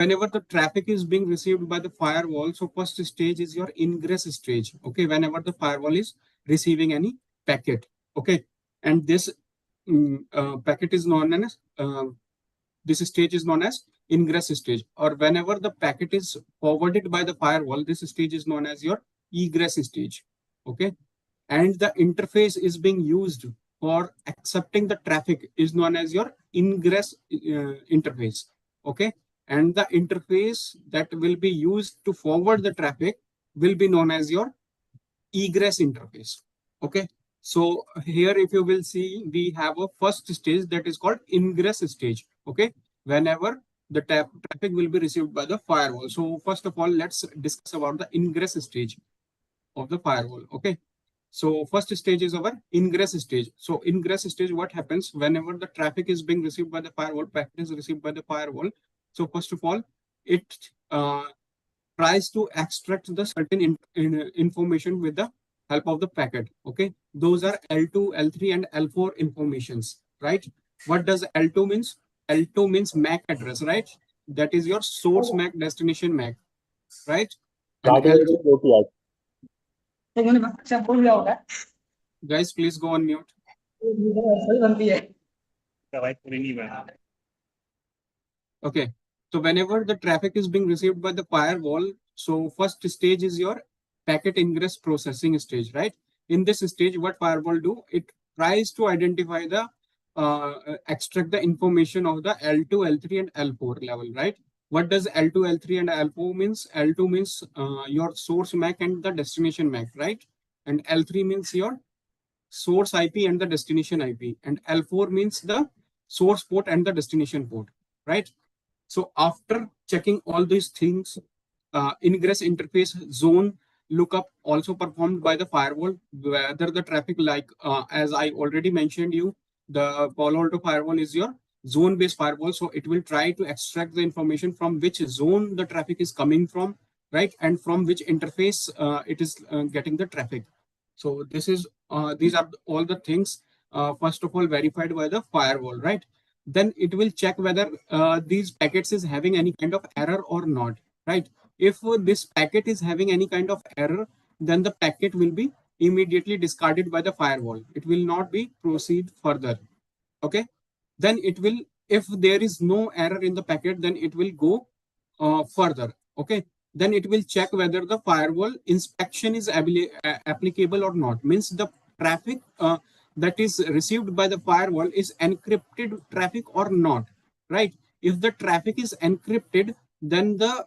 whenever the traffic is being received by the firewall, so first stage is your ingress stage. Okay, whenever the firewall is receiving any packet. Okay, and this packet is known as this stage is known as ingress stage. Or whenever the packet is forwarded by the firewall, this stage is known as your egress stage. Okay, and the interface is being used for accepting the traffic is known as your ingress interface. Okay, and the interface that will be used to forward the traffic will be known as your egress interface. Okay, so here if you will see, we have a first stage that is called ingress stage. Okay, whenever the traffic will be received by the firewall. So first of all, let's discuss about the ingress stage of the firewall. Okay, so first stage is our ingress stage. So ingress stage, what happens whenever the traffic is being received by the firewall, packet is received by the firewall. So first of all, it tries to extract the certain information with the help of the packet. Okay, those are L2, L3, and L4 informations, right? What does L2 means? L2 means MAC address, right? That is your source MAC, destination MAC, right? And L3, guys, please go on mute. Okay, so whenever the traffic is being received by the firewall, so first stage is your packet ingress processing stage, right? In this stage, what firewall do? It tries to identify the extract the information of the L2, L3, and L4 level, right? What does L2, L3, and L4 means? L2 means your source MAC and the destination MAC, right? And L3 means your source IP and the destination IP. And L4 means the source port and the destination port, right? So after checking all these things, ingress interface zone lookup also performed by the firewall, whether the traffic as I already mentioned you, the Palo Alto Firewall is your zone-based firewall. So it will try to extract the information from which zone the traffic is coming from, right? And from which interface it is getting the traffic. So this is these are all the things first of all verified by the firewall, right? Then it will check whether these packets is having any kind of error or not, right? If this packet is having any kind of error, then the packet will be immediately discarded by the firewall. It will not be proceed further. Okay, then it will, if there is no error in the packet, then it will go further. Okay, then it will check whether the firewall inspection is applicable or not. Means the traffic that is received by the firewall is encrypted traffic or not, right? If the traffic is encrypted, then the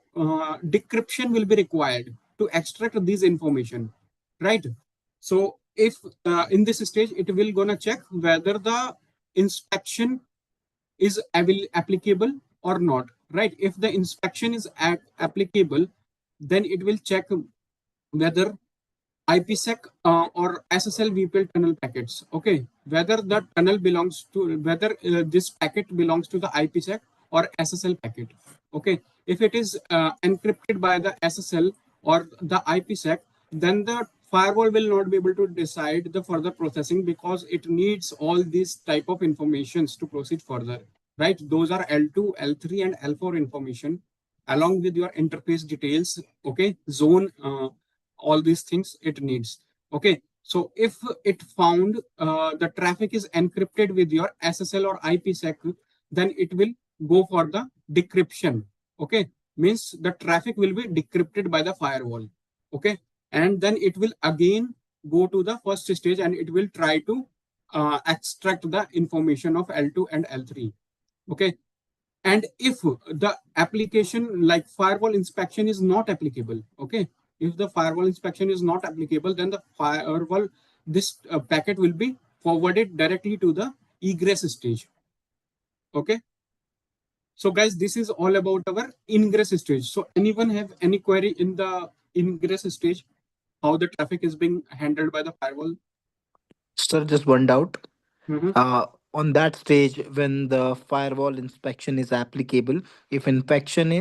decryption will be required to extract this information, right? So if in this stage, it will gonna check whether the inspection is applicable or not, right? If the inspection is applicable, then it will check whether IPsec or SSL VPL tunnel packets. Okay, whether the tunnel belongs to, whether this packet belongs to the IPsec or SSL packet. Okay, if it is encrypted by the SSL or the IPsec, then the firewall will not be able to decide the further processing because it needs all these type of informations to proceed further, right? Those are L2, L3, and L4 information along with your interface details. Okay, zone, all these things it needs. Okay, so if it found the traffic is encrypted with your SSL or IPsec, then it will go for the decryption. Okay, means the traffic will be decrypted by the firewall. Okay, and then it will again go to the first stage and it will try to extract the information of L2 and L3. Okay, and if the application like firewall inspection is not applicable, okay, if the firewall inspection is not applicable, then the firewall, this packet will be forwarded directly to the egress stage. Okay, so guys, this is all about our ingress stage. So anyone have any query in the ingress stage, how the traffic is being handled by the firewall? Sir, just one doubt. On that stage, when the firewall inspection is applicable, if inspection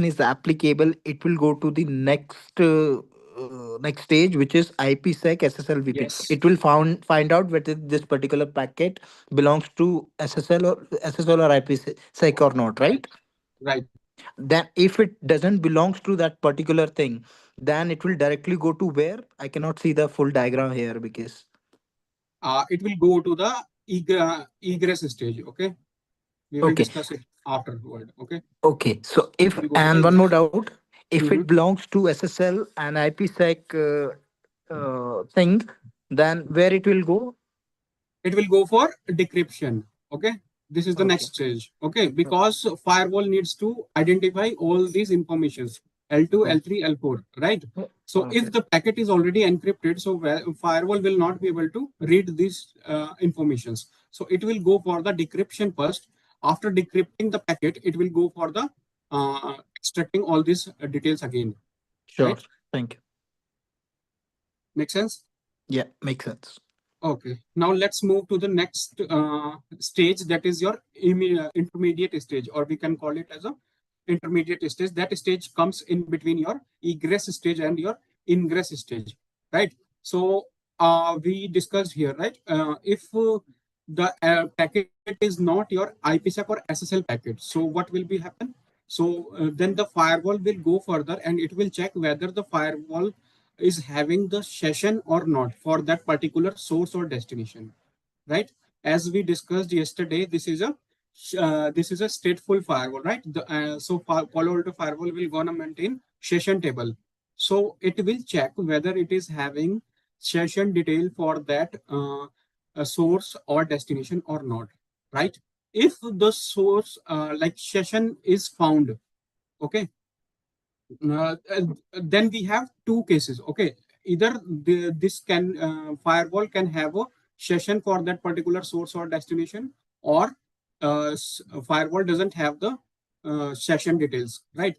is applicable, it will go to the next stage, which is IPsec SSL VPN. Yes. It will find out whether this particular packet belongs to SSL or IPsec or not, right? Right. Then if it doesn't belongs to that particular thing, then it will directly go to where? I cannot see the full diagram here because It will go to the egress stage. Okay, we will okay. discuss it afterward. Okay, Okay, so it if, will go to the and one more egress. doubt, if it Mhm. belongs to SSL and IPsec thing, then where it will go? It will go for decryption. Okay, this is the Okay. next stage. Okay, because firewall needs to identify all these informations, L2, Oh, L3, L4, right? So okay. if the packet is already encrypted, so firewall will not be able to read these informations. So it will go for the decryption first. After decrypting the packet, it will go for the extracting all these details again, Sure. right? Thank you. Make sense? Yeah, makes sense. Okay, now let's move to the next stage, that is your intermediate stage, or we can call it as a intermediate stage. That stage comes in between your egress stage and your ingress stage, right? So we discussed here, right? If the packet is not your IPsec or SSL packet, so what will be happen? So then the firewall will go further and it will check whether the firewall is having the session or not for that particular source or destination, right? As we discussed yesterday, this is a stateful firewall, right? So Palo Alto Firewall will gonna maintain session table, so it will check whether it is having session detail for that source or destination or not, right? If the source like session is found, okay, uh, uh, then we have two cases. Okay, either this can firewall can have a session for that particular source or destination, or firewall doesn't have the session details, right?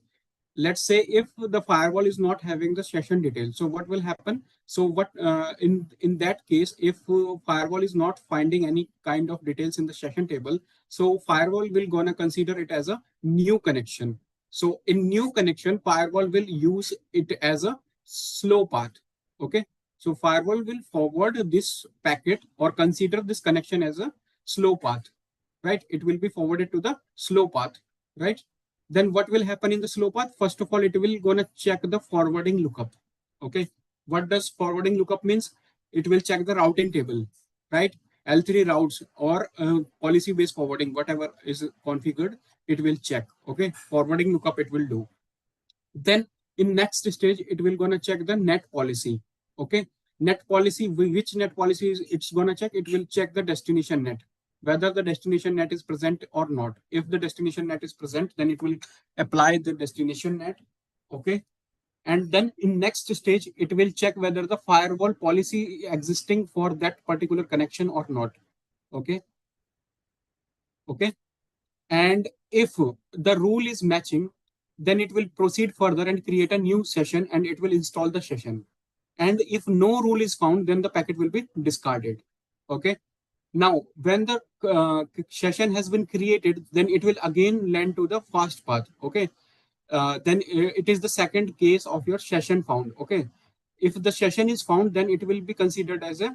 Let's say if the firewall is not having the session details, so what will happen? So what in that case, if firewall is not finding any kind of details in the session table, so firewall will gonna consider it as a new connection. So in new connection, firewall will use it as a slow path. Okay, so firewall will forward this packet or consider this connection as a slow path, right? It will be forwarded to the slow path, right? Then what will happen in the slow path? First of all, it will gonna check the forwarding lookup. Okay, what does forwarding lookup means? It will check the routing table, right? L3 routes or policy based forwarding, whatever is configured, it will check. Okay, forwarding lookup it will do. Then in next stage, it will gonna check the net policy. Okay, net policy, which net policy is it's gonna check? It will check the destination net, whether the destination net is present or not. If the destination net is present, then it will apply the destination net. Okay, and then in next stage, it will check whether the firewall policy existing for that particular connection or not. Okay, okay. And if the rule is matching, then it will proceed further and create a new session and it will install the session. And if no rule is found, then the packet will be discarded. Okay. Now, when the session has been created, then it will again land to the fast path. Okay. Then it is the second case of your session found. Okay. If the session is found, then it will be considered as a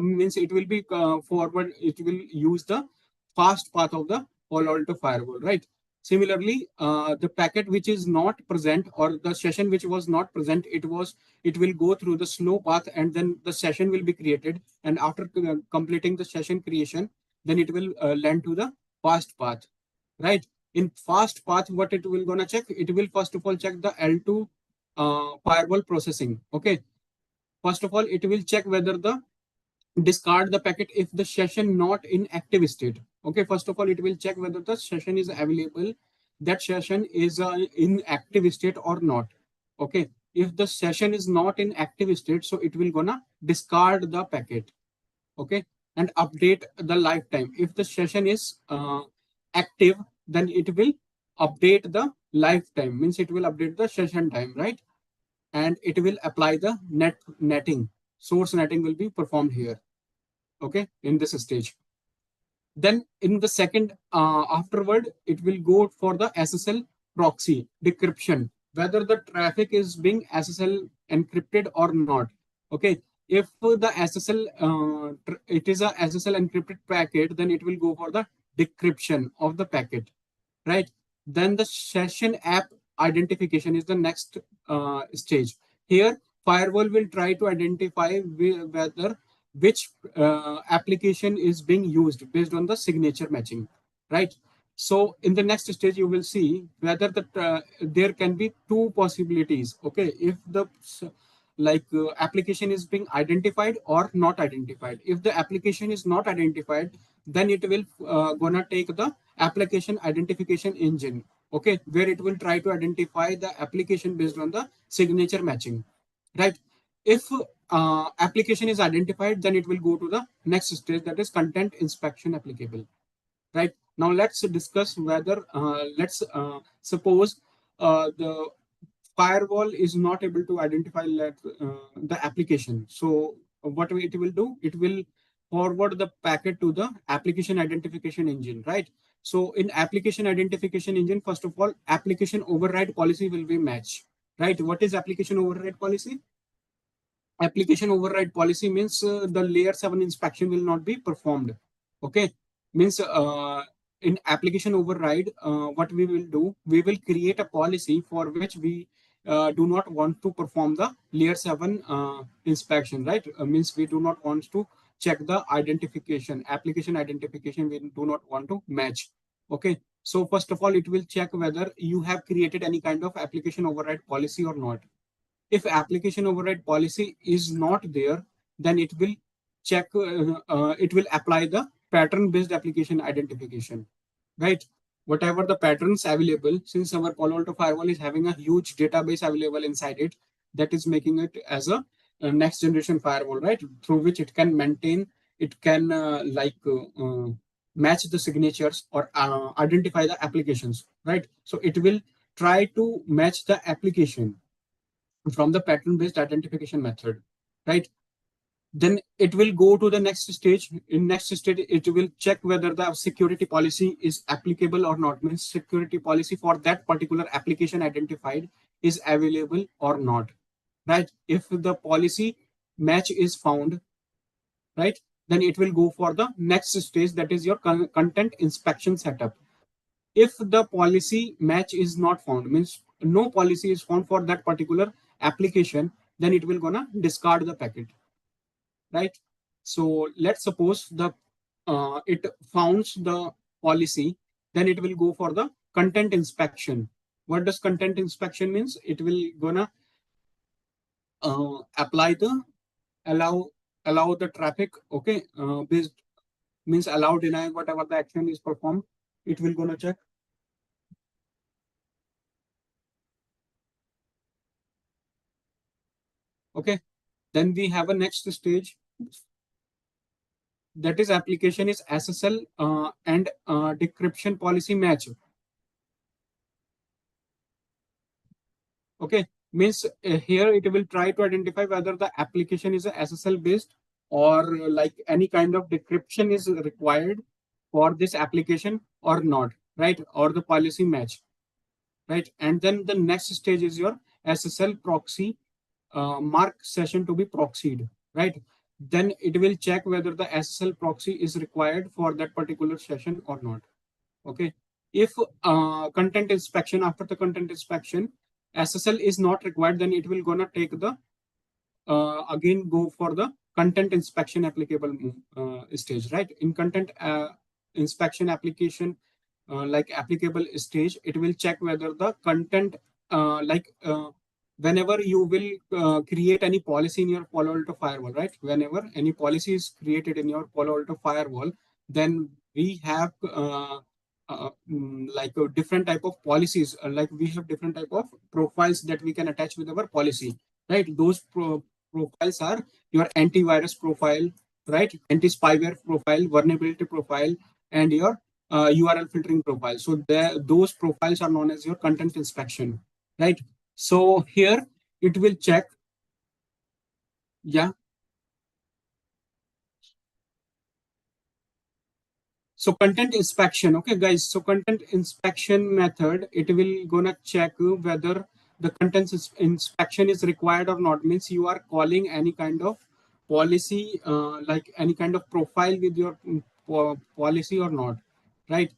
means it will be forward, it will use the fast path of the Palo Alto firewall, right? Similarly, the packet which is not present or the session which was not present, it will go through the slow path and then the session will be created. And after completing the session creation, then it will land to the fast path, right? In fast path, what it will gonna check? It will first of all check the L2 firewall processing. Okay. First of all, it will check whether the discard the packet if the session not in active state. Okay, first of all, it will check whether the session is available, that session is in active state or not. Okay, if the session is not in active state, so it will gonna discard the packet. Okay, and update the lifetime. If the session is active, then it will update the lifetime, means it will update the session time, right? And it will apply the netting. Source netting will be performed here. Okay, in this stage. Then in the second afterward, it will go for the SSL proxy decryption, whether the traffic is being SSL encrypted or not. Okay, if the SSL it is a SSL encrypted packet, then it will go for the decryption of the packet, right? Then the session app identification is the next stage. Here, firewall will try to identify whether which application is being used based on the signature matching, right? So in the next stage, you will see whether there can be two possibilities. Okay, if the application is being identified or not identified. If the application is not identified, then it will gonna take the application identification engine, okay, where it will try to identify the application based on the signature matching, right? If application is identified, then it will go to the next stage, that is content inspection applicable, right? Now let's discuss whether let's suppose the firewall is not able to identify the application. So what it will do, it will forward the packet to the application identification engine, right? So in application identification engine, first of all, application override policy will be matched, right? What is application override policy? Application override policy means the layer 7 inspection will not be performed. Okay, means in application override, what we will do, we will create a policy for which we do not want to perform the layer 7 inspection, right? Means we do not want to check the identification, application identification, we do not want to match. Okay, so first of all, it will check whether you have created any kind of application override policy or not. If application override policy is not there, then it will check, it will apply the pattern based application identification, right? Whatever the patterns available, since our Palo Alto Firewall is having a huge database available inside it, that is making it as a next generation firewall, right? Through which it can maintain, it can match the signatures or identify the applications, right? So it will try to match the application from the pattern based identification method, right? Then it will go to the next stage. In next stage, it will check whether the security policy is applicable or not, means security policy for that particular application identified is available or not, right? If the policy match is found, right, then it will go for the next stage, that is your content inspection setup. If the policy match is not found, means no policy is found for that particular application, then it will gonna discard the packet, right? So let's suppose the it founds the policy, then it will go for the content inspection. What does content inspection means? It will gonna apply the allow allow the traffic, okay, based means allow, deny, whatever the action is performed, it will gonna check. Okay, then we have a next stage, that is application is SSL and decryption policy match. Okay, means here it will try to identify whether the application is a SSL based or like any kind of decryption is required for this application or not, right? Or the policy match, right? And then the next stage is your SSL proxy mark session to be proxied, right? Then it will check whether the SSL proxy is required for that particular session or not. Okay. If content inspection, after the content inspection, SSL is not required, then it will gonna take the again go for the content inspection applicable stage, right? In content inspection application like applicable stage, it will check whether the content whenever you will create any policy in your Palo Alto Firewall, right? Whenever any policy is created in your Palo Alto Firewall, then we have like a different type of policies, like we have different type of profiles that we can attach with our policy, right? Those profiles are your antivirus profile, right? Anti-spyware profile, vulnerability profile, and your URL filtering profile. So those profiles are known as your content inspection, right? So here it will check. Yeah. So content inspection, okay, guys. So content inspection method, it will gonna check whether the content inspection is required or not. Means you are calling any kind of policy, like any kind of profile with your policy or not, right?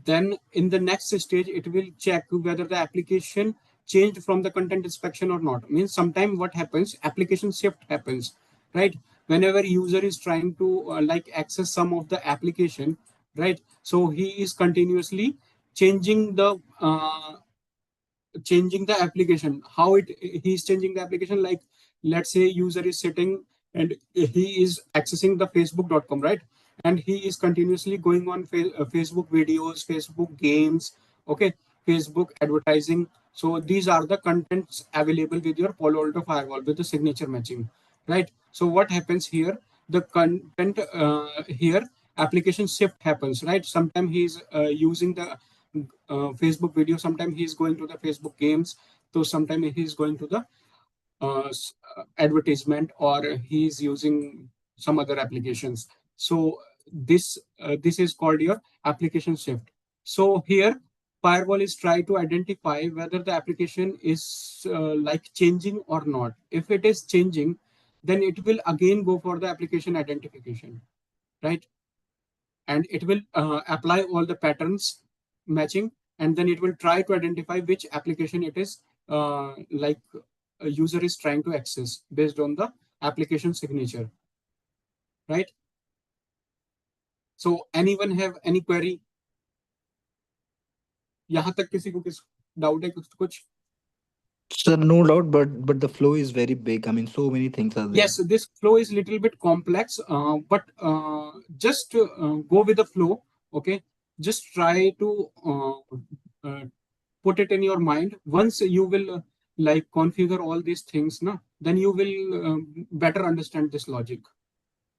Then in the next stage, it will check whether the application changed from the content inspection or not. Means sometime what happens, application shift happens, right? Whenever user is trying to like access some of the application, right? So he is continuously changing the application. How it he's changing the application, like let's say user is sitting and he is accessing the facebook.com, right? And he is continuously going on facebook videos, facebook games, okay, facebook advertising. So these are the contents available with your Palo Alto firewall with the signature matching, right? So what happens here, the content here application shift happens, right? Sometimes he's using the Facebook video. Sometimes he's going to the Facebook games. So sometimes he's going to the advertisement, or he's using some other applications. So this is called your application shift. So here firewall is try to identify whether the application is like changing or not. If it is changing, then it will again go for the application identification, right? And it will apply all the patterns matching, and then it will try to identify which application it is like a user is trying to access based on the application signature, right? So anyone have any query? यहाँ तक किसी को किस doubt है कुछ? Sir, no doubt, but the flow is very big. I mean, so many things are there. Yes, this flow is little bit complex, but just go with the flow. Okay, just try to put it in your mind. Once you will like configure all these things, na, then you will better understand this logic.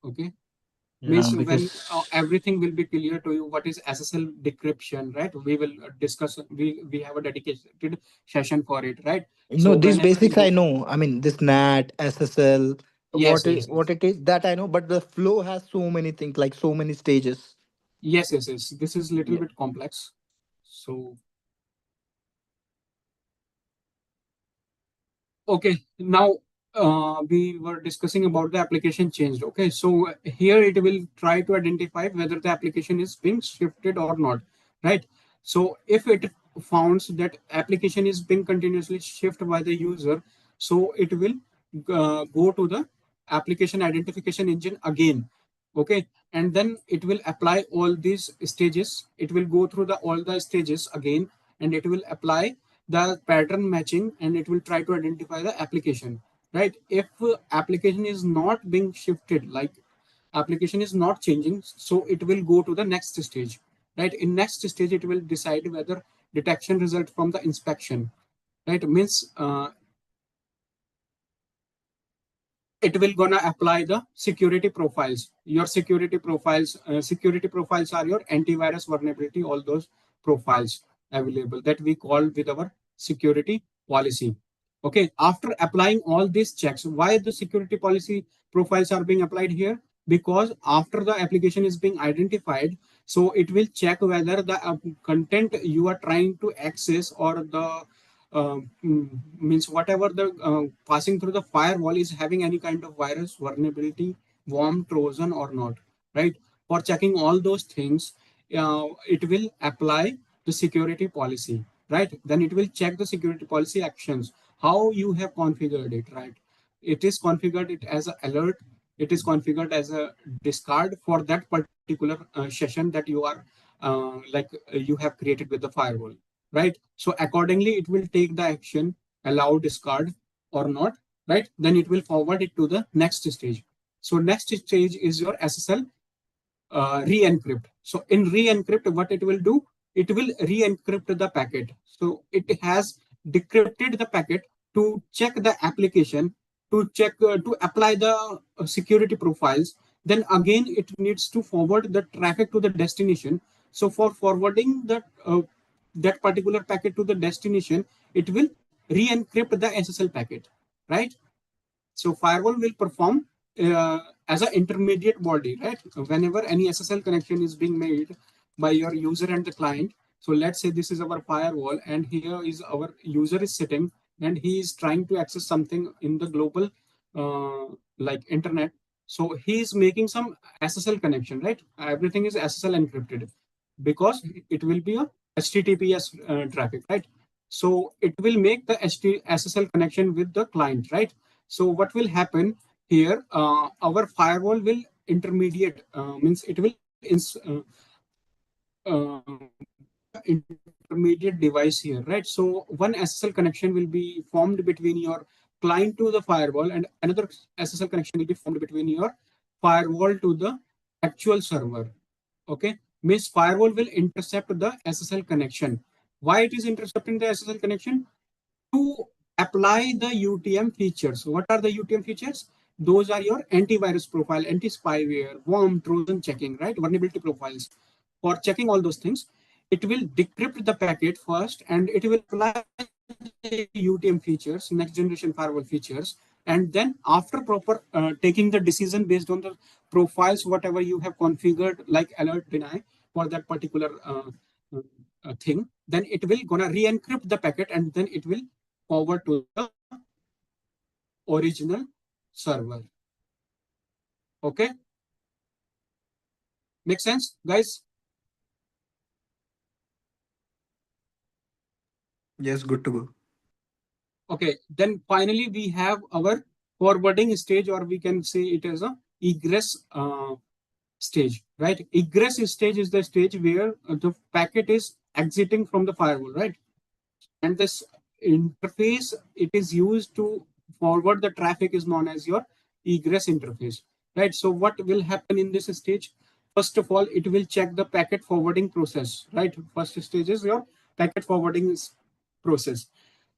Okay. Means when everything will be clear to you, what is SSL decryption, right? We will discuss. We have a dedicated session for it, right? No, these basics I know. I mean, this NAT, SSL, Yes, yes, what it is, that I know. But the flow has so many things, like so many stages. yes, yes, yes. This is little Yeah. bit complex. So okay, now we were discussing about the application changed. Okay, so here it will try to identify whether the application is being shifted or not, right? So if it founds that application is being continuously shifted by the user, so it will go to the application identification engine again. Okay, and then it will apply all these stages. It will go through the all the stages again, and it will apply the pattern matching, and it will try to identify the application, right? If application is not being shifted, like application is not changing, so it will go to the next stage, right? In next stage it will decide whether detection result from the inspection, right? Means it will gonna apply the security profiles. Your security profiles are your antivirus vulnerability, all those profiles available that we call with our security policy. Okay, after applying all these checks, why the security policy profiles are being applied here? Because after the application is being identified, so it will check whether the content you are trying to access, or the means whatever the passing through the firewall is having any kind of virus vulnerability, worm, trojan or not, right? For checking all those things, it will apply the security policy, right? Then it will check the security policy actions, how you have configured it, right? It is configured it as an alert, it is configured as a discard for that particular session that you are you have created with the firewall, right? So accordingly, it will take the action, allow, discard or not, right? Then it will forward it to the next stage. So next stage is your SSL re-encrypt. So in re-encrypt, what it will do, it will re-encrypt the packet. So it has decrypted the packet to check the application, to check to apply the security profiles. Then again, it needs to forward the traffic to the destination. So for forwarding that particular packet to the destination, it will re-encrypt the SSL packet, right? So firewall will perform as an intermediate body, right? Whenever any SSL connection is being made by your user and the client. So let's say this is our firewall, and here is our user is sitting, and he is trying to access something in the global like internet. So he is making some SSL connection, right? Everything is SSL encrypted. because it will be a HTTPS traffic, right? So it will make the SSL connection with the client, right? So what will happen here? Our firewall will intermediate, means it will intermediate device here, right? So one SSL connection will be formed between your client to the firewall, and another SSL connection will be formed between your firewall to the actual server. Okay, means firewall will intercept the SSL connection. Why it is intercepting the SSL connection? To apply the UTM features. What are the UTM features? Those are your antivirus profile, anti-spyware, worm, Trojan checking, right? Vulnerability profiles. For checking all those things, it will decrypt the packet first, and it will apply the UTM features, next generation firewall features, and then after proper taking the decision based on the profiles, whatever you have configured, like alert deny for that particular thing, then it will gonna re-encrypt the packet, and then it will forward to the original server. Okay, make sense, guys? Yes, good to go. Okay, then finally we have our forwarding stage, or we can say it as a egress stage, right? Egress stage is the stage where the packet is exiting from the firewall, right? And this interface it is used to forward the traffic is known as your egress interface, right? So what will happen in this stage? First of all, it will check the packet forwarding process, right? First stage is your packet forwarding process.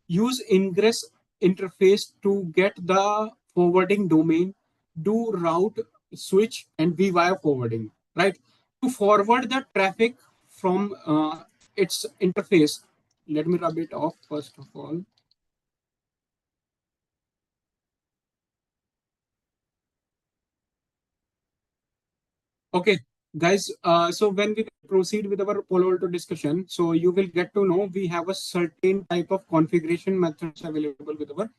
Use Ingress interface to get the forwarding domain, do route switch and vwire forwarding, right? To forward the traffic from its interface. Let me rub it off first of all. Okay, guys. So when we proceed with our Palo Alto discussion, so you will get to know we have a certain type of configuration methods available with our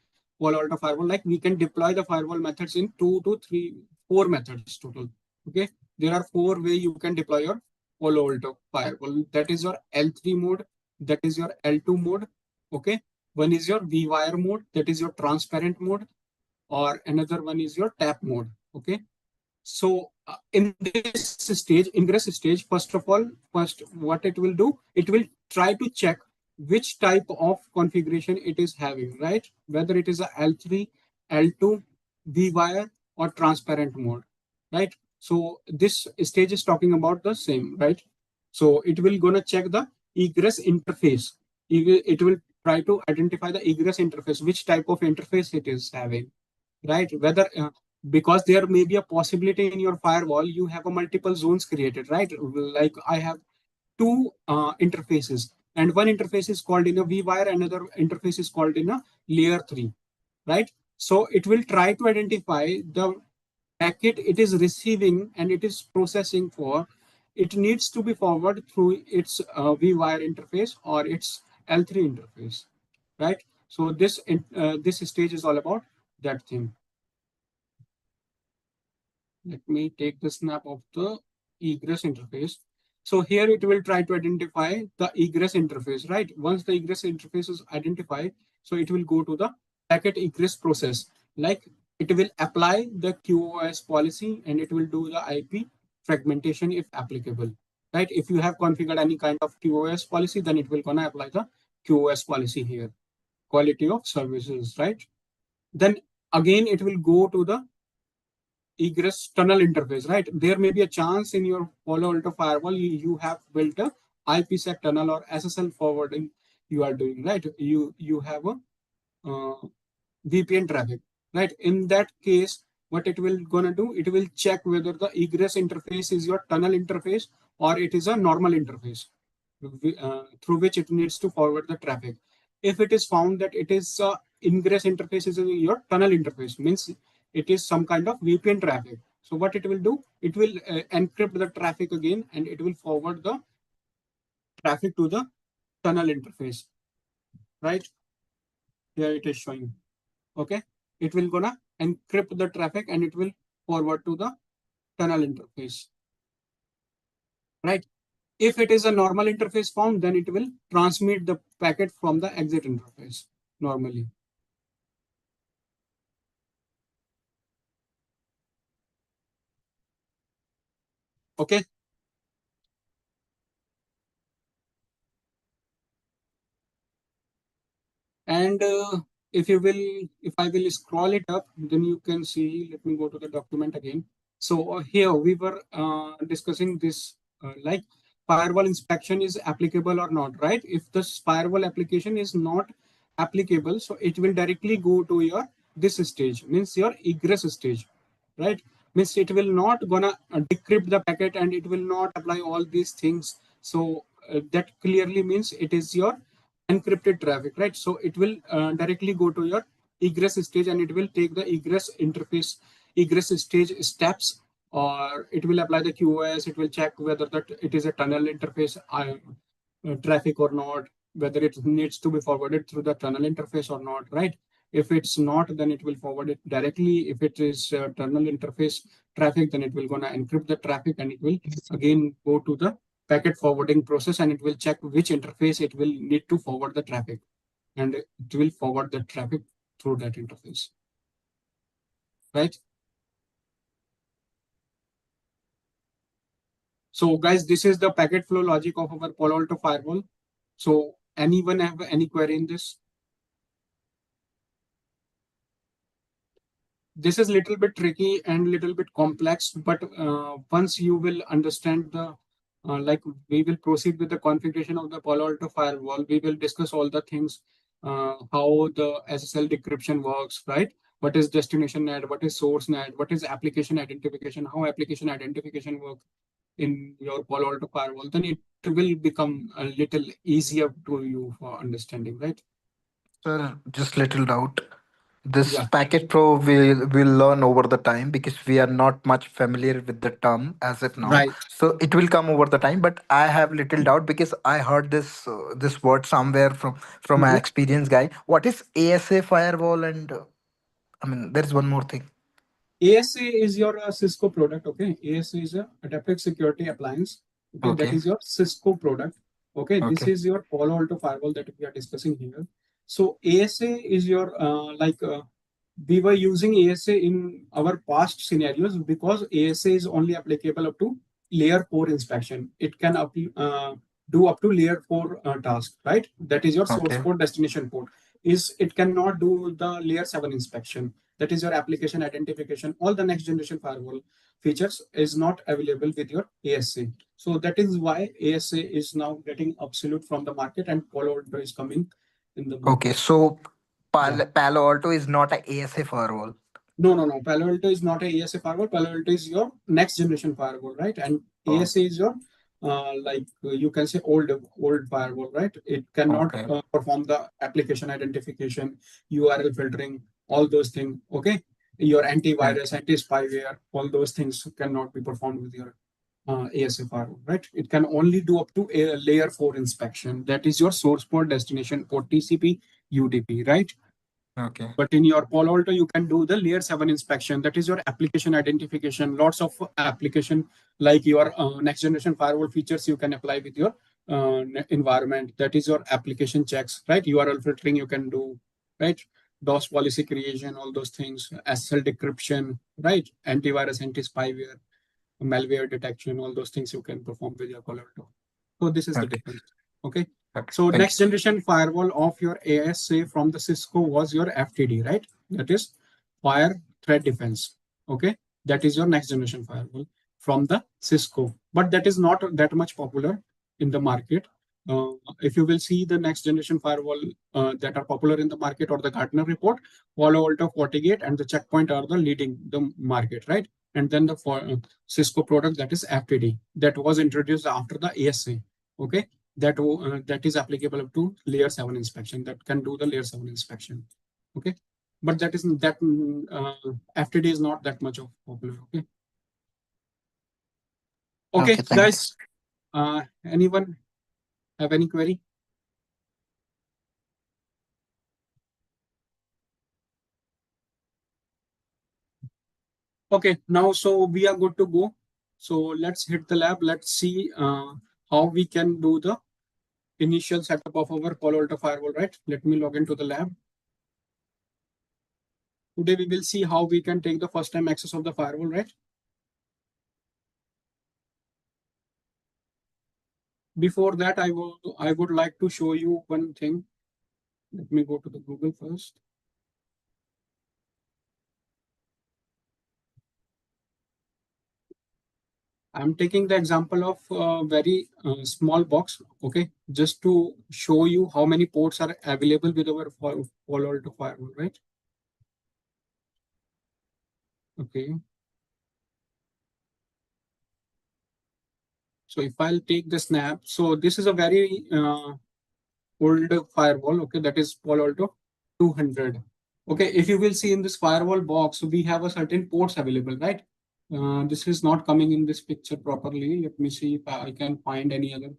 Palo Alto firewall. Like we can deploy the firewall methods in 4 methods total. Okay, there are 4 ways you can deploy your Palo Alto firewall. That is your L3 mode. That is your L2 mode. Okay, one is your vwire mode. That is your transparent mode, or another one is your tap mode. Okay, so in this stage, ingress stage, first of all, first what it will do, it will try to check which type of configuration it is having, right? Whether it is a L3, L2, vwire, or transparent mode, right? So this stage is talking about the same, right? So it will gonna check the egress interface. It will try to identify the egress interface, which type of interface it is having, right? Whether because there may be a possibility in your firewall you have a multiple zones created, right? Like I have 2 interfaces, and one interface is called in a vwire, another interface is called in a layer 3, right? So it will try to identify the packet it is receiving and it is processing for. It needs to be forwarded through its vwire interface or its L3 interface, right? So this stage is all about that thing. Let me take the snap of the egress interface. So here it will try to identify the egress interface, right? Once the egress interface is identified, so it will go to the packet egress process. Like it will apply the QoS policy and it will do the IP fragmentation if applicable, right? If you have configured any kind of QoS policy, then it will gonna apply the QoS policy here, quality of services, right? Then again, it will go to the egress tunnel interface, right? There may be a chance in your Palo Alto firewall you have built a IPsec tunnel or SSL forwarding you are doing, right? You have a VPN traffic, right? In that case, what it will gonna do, it will check whether the egress interface is your tunnel interface or it is a normal interface through which it needs to forward the traffic. If it is found that it is ingress interface is your tunnel interface, means it is some kind of VPN traffic. So what it will do, it will encrypt the traffic again and it will forward the traffic to the tunnel interface, right? Here it is showing. Okay, it will gonna encrypt the traffic and it will forward to the tunnel interface, right? If it is a normal interface found, then it will transmit the packet from the exit interface normally. Okay. And if I will scroll it up, then you can see, let me go to the document again. So here we were discussing this, like firewall inspection is applicable or not, right? If the firewall application is not applicable, so it will directly go to your this stage, means your egress stage, right? Means it will not gonna decrypt the packet and it will not apply all these things. So that clearly means it is your encrypted traffic, right? So it will directly go to your egress stage and it will take the egress interface, egress stage steps, or it will apply the QoS. It will check whether that it is a tunnel interface traffic or not, whether it needs to be forwarded through the tunnel interface or not, right? If it's not, then it will forward it directly. If it is tunnel interface traffic, then it will gonna encrypt the traffic and it will again go to the packet forwarding process and it will check which interface it will need to forward the traffic, and it will forward the traffic through that interface, right? So guys, this is the packet flow logic of our Palo Alto Firewall. So anyone have any query in this? This is little bit tricky and little bit complex, but once you will understand the like we will proceed with the configuration of the Palo Alto firewall. We will discuss all the things, how the SSL decryption works, right? What is destination net? What is source net? What is application identification? How application identification works in your Palo Alto firewall? Then it will become a little easier to you for understanding, right? Sir, just little doubt. This Yeah, packet pro will learn over the time because we are not much familiar with the term as of now. right. So it will come over the time. But I have little doubt because I heard this word somewhere from my Mhm. experienced guy. What is ASA firewall? And I mean, there is one more thing. ASA is your Cisco product. Okay, ASA is a adaptive security appliance. Okay, that Okay. is your Cisco product. Okay, this Okay. is your Palo Alto firewall that we are discussing here. So ASA is your we were using ASA in our past scenarios because ASA is only applicable up to layer 4 inspection. It can do up to layer 4 task, right? That is your source Okay. port, destination port. Is it cannot do the layer 7 inspection. That is your application identification. All the next generation firewall features is not available with your ASA. So that is why ASA is now getting obsolete from the market and Palo Alto is coming in the Okay. market. So Yeah. Palo Alto is not a ASA firewall. No, no, no. Palo Alto is not a ASA firewall. Palo Alto is your next generation firewall, right? And Oh, ASA is your you can say old firewall, right? It cannot okay. perform the application identification, URL filtering, all those things. Okay, your antivirus, Okay. anti-spyware, all those things cannot be performed with your ASA firewall, right? It can only do up to a layer 4 inspection. That is your source port, destination port, TCP, UDP, right? Okay. But in your Palo Alto, you can do the layer 7 inspection. That is your application identification. Lots of application like your next generation firewall features you can apply with your environment. That is your application checks, right? URL filtering you can do, right? DOS policy creation, all those things, SSL decryption, right? Antivirus, anti-spyware, malware detection, all those things you can perform with your Palo Alto. So this is the Okay. difference. Okay. Okay. So Thank you. next generation firewall of your ASA from the Cisco was your FTD, right? That is Fire Threat Defense. Okay. That is your next generation firewall from the Cisco, but that is not that much popular in the market. If you will see the next generation firewall that are popular in the market or the Gartner report, Palo Alto, FortiGate, and the Checkpoint are the leading the market, right? And then the Cisco product that is FTD that was introduced after the ASA. Okay, that is applicable up to layer 7 inspection, that can do the layer 7 inspection. Okay, but that is that FTD is not that much of popular. Okay. Okay, Okay. Thanks. guys, anyone have any query? Okay, now so we are good to go. So let's hit the lab. Let's see how we can do the initial setup of our Palo Alto Firewall, right? Let me log into the lab. Today we will see how we can take the first time access of the firewall, right? Before that, I would like to show you one thing. Let me go to the Google first. I'm taking the example of a very small box, okay, just to show you how many ports are available with our Palo Alto Firewall, right? Okay. So if I'll take the snap, so this is a very old firewall, okay, that is Palo Alto 200. Okay, if you will see in this firewall box, we have a certain ports available, right? This is not coming in this picture properly. Let me see if I can find any other.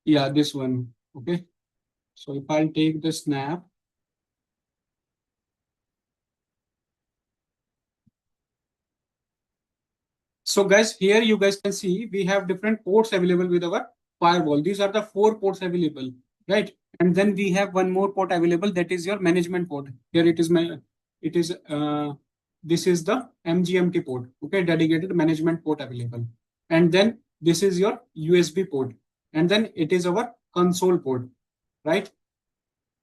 Yeah, this one. Okay. So if I'll take the snap. So guys, here you guys can see we have different ports available with our firewall. These are the 4 ports available, right? And then we have one more port available, that is your management port. Here it is this is the MGMT port, okay, dedicated management port available. And then this is your USB port. And then it is our console port, right?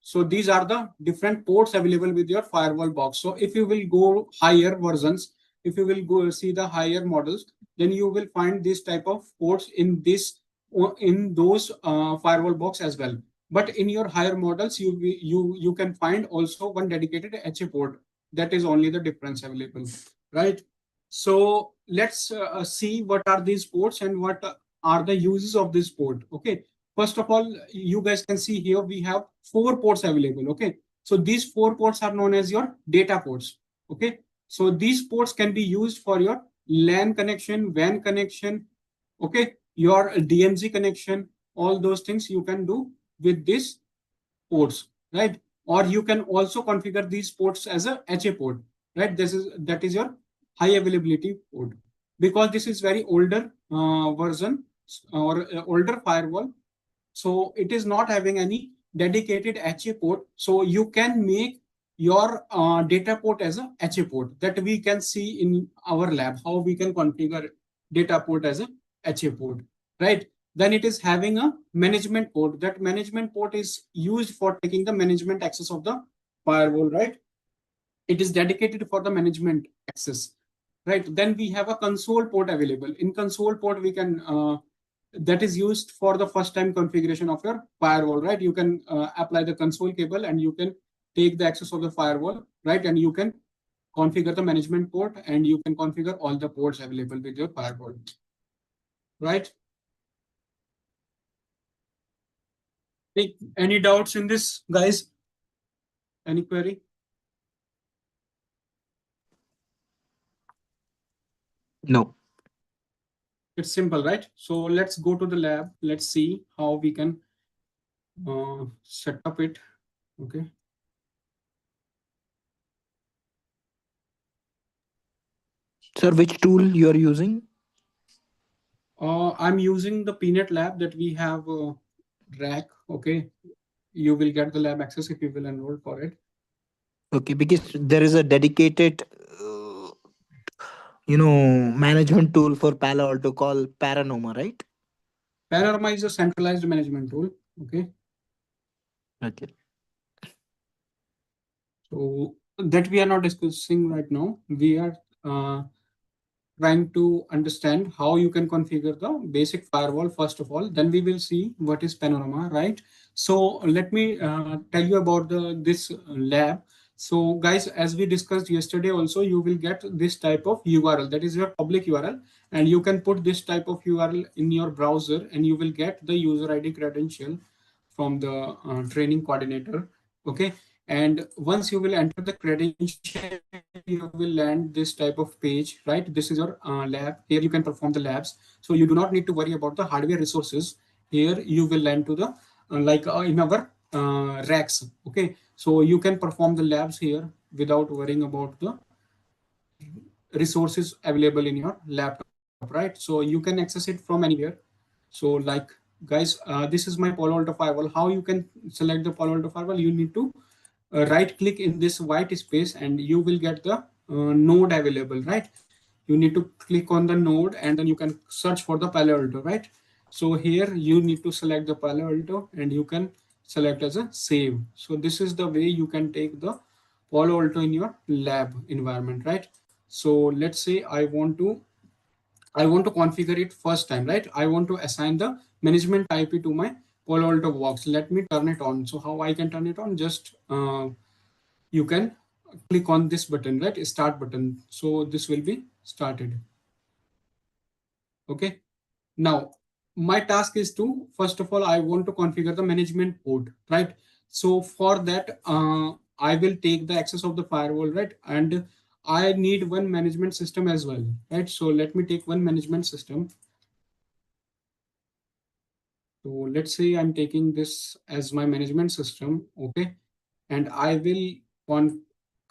So these are the different ports available with your firewall box. So if you will go higher versions, if you will go see the higher models, then you will find this type of ports in those firewall box as well. But in your higher models, you can find also one dedicated HA port. That is only the difference available, right? So let's see what are these ports and what are the uses of this port. Okay. First of all, you guys can see here we have 4 ports available. Okay. So these 4 ports are known as your data ports. Okay. So these ports can be used for your LAN connection, WAN connection, okay, your DMZ connection, all those things you can do with these ports, right? Or you can also configure these ports as a HA port, right? That is your high availability port. Because this is very older version or older firewall, so it is not having any dedicated HA port. So you can make your data port as a HA port, that we can see in our lab, how we can configure data port as a HA port, right? Then it is having a management port. That management port is used for taking the management access of the firewall, right? It is dedicated for the management access, right? Then we have a console port available. In console port, we can that is used for the first time configuration of your firewall, right? You can apply the console cable and you can take the access of the firewall, right? And you can configure the management port and you can configure all the ports available with your firewall, right? Any doubts in this, guys? Any query? No. It's simple, right? So let's go to the lab. Let's see how we can set up it. Okay. Sir, which tool you are using? I'm using the PNet lab that we have rack. Okay. You will get the lab access if you will enroll for it. Okay, because there is a dedicated, management tool for Palo Alto called Paranoma, right? Panorama is a centralized management tool. Okay. Okay. So that we are not discussing right now. We are trying to understand how you can configure the basic firewall first of all. Then we will see what is Panorama, right? So let me tell you about this lab. So guys, as we discussed yesterday also, you will get this type of URL, that is your public URL, and you can put this type of URL in your browser and you will get the user ID credential from the training coordinator. Okay. And once you will enter the credential, you will land this type of page, right? This is your lab. Here you can perform the labs. So you do not need to worry about the hardware resources. Here you will land to the, in our racks. Okay. So you can perform the labs here without worrying about the resources available in your laptop, right? So you can access it from anywhere. So like guys, this is my Palo Alto Firewall. How you can select the Palo Alto Firewall? You need to right click in this white space and you will get the node available, right? You need to click on the node and then you can search for the Palo Alto, right? So here you need to select the Palo Alto and you can select as a save. So this is the way you can take the Palo Alto in your lab environment, right? So let's say I want to configure it first time, right? I want to assign the management IP to my Palo Alto box. Let me turn it on. So how I can turn it on? Just you can click on this button, right? Start button. So this will be started. Okay. Now my task is to, first of all, I want to configure the management port, right? So for that, I will take the access of the firewall, right? And I need one management system as well, right? So let me take one management system. So let's say I'm taking this as my management system, okay? And I will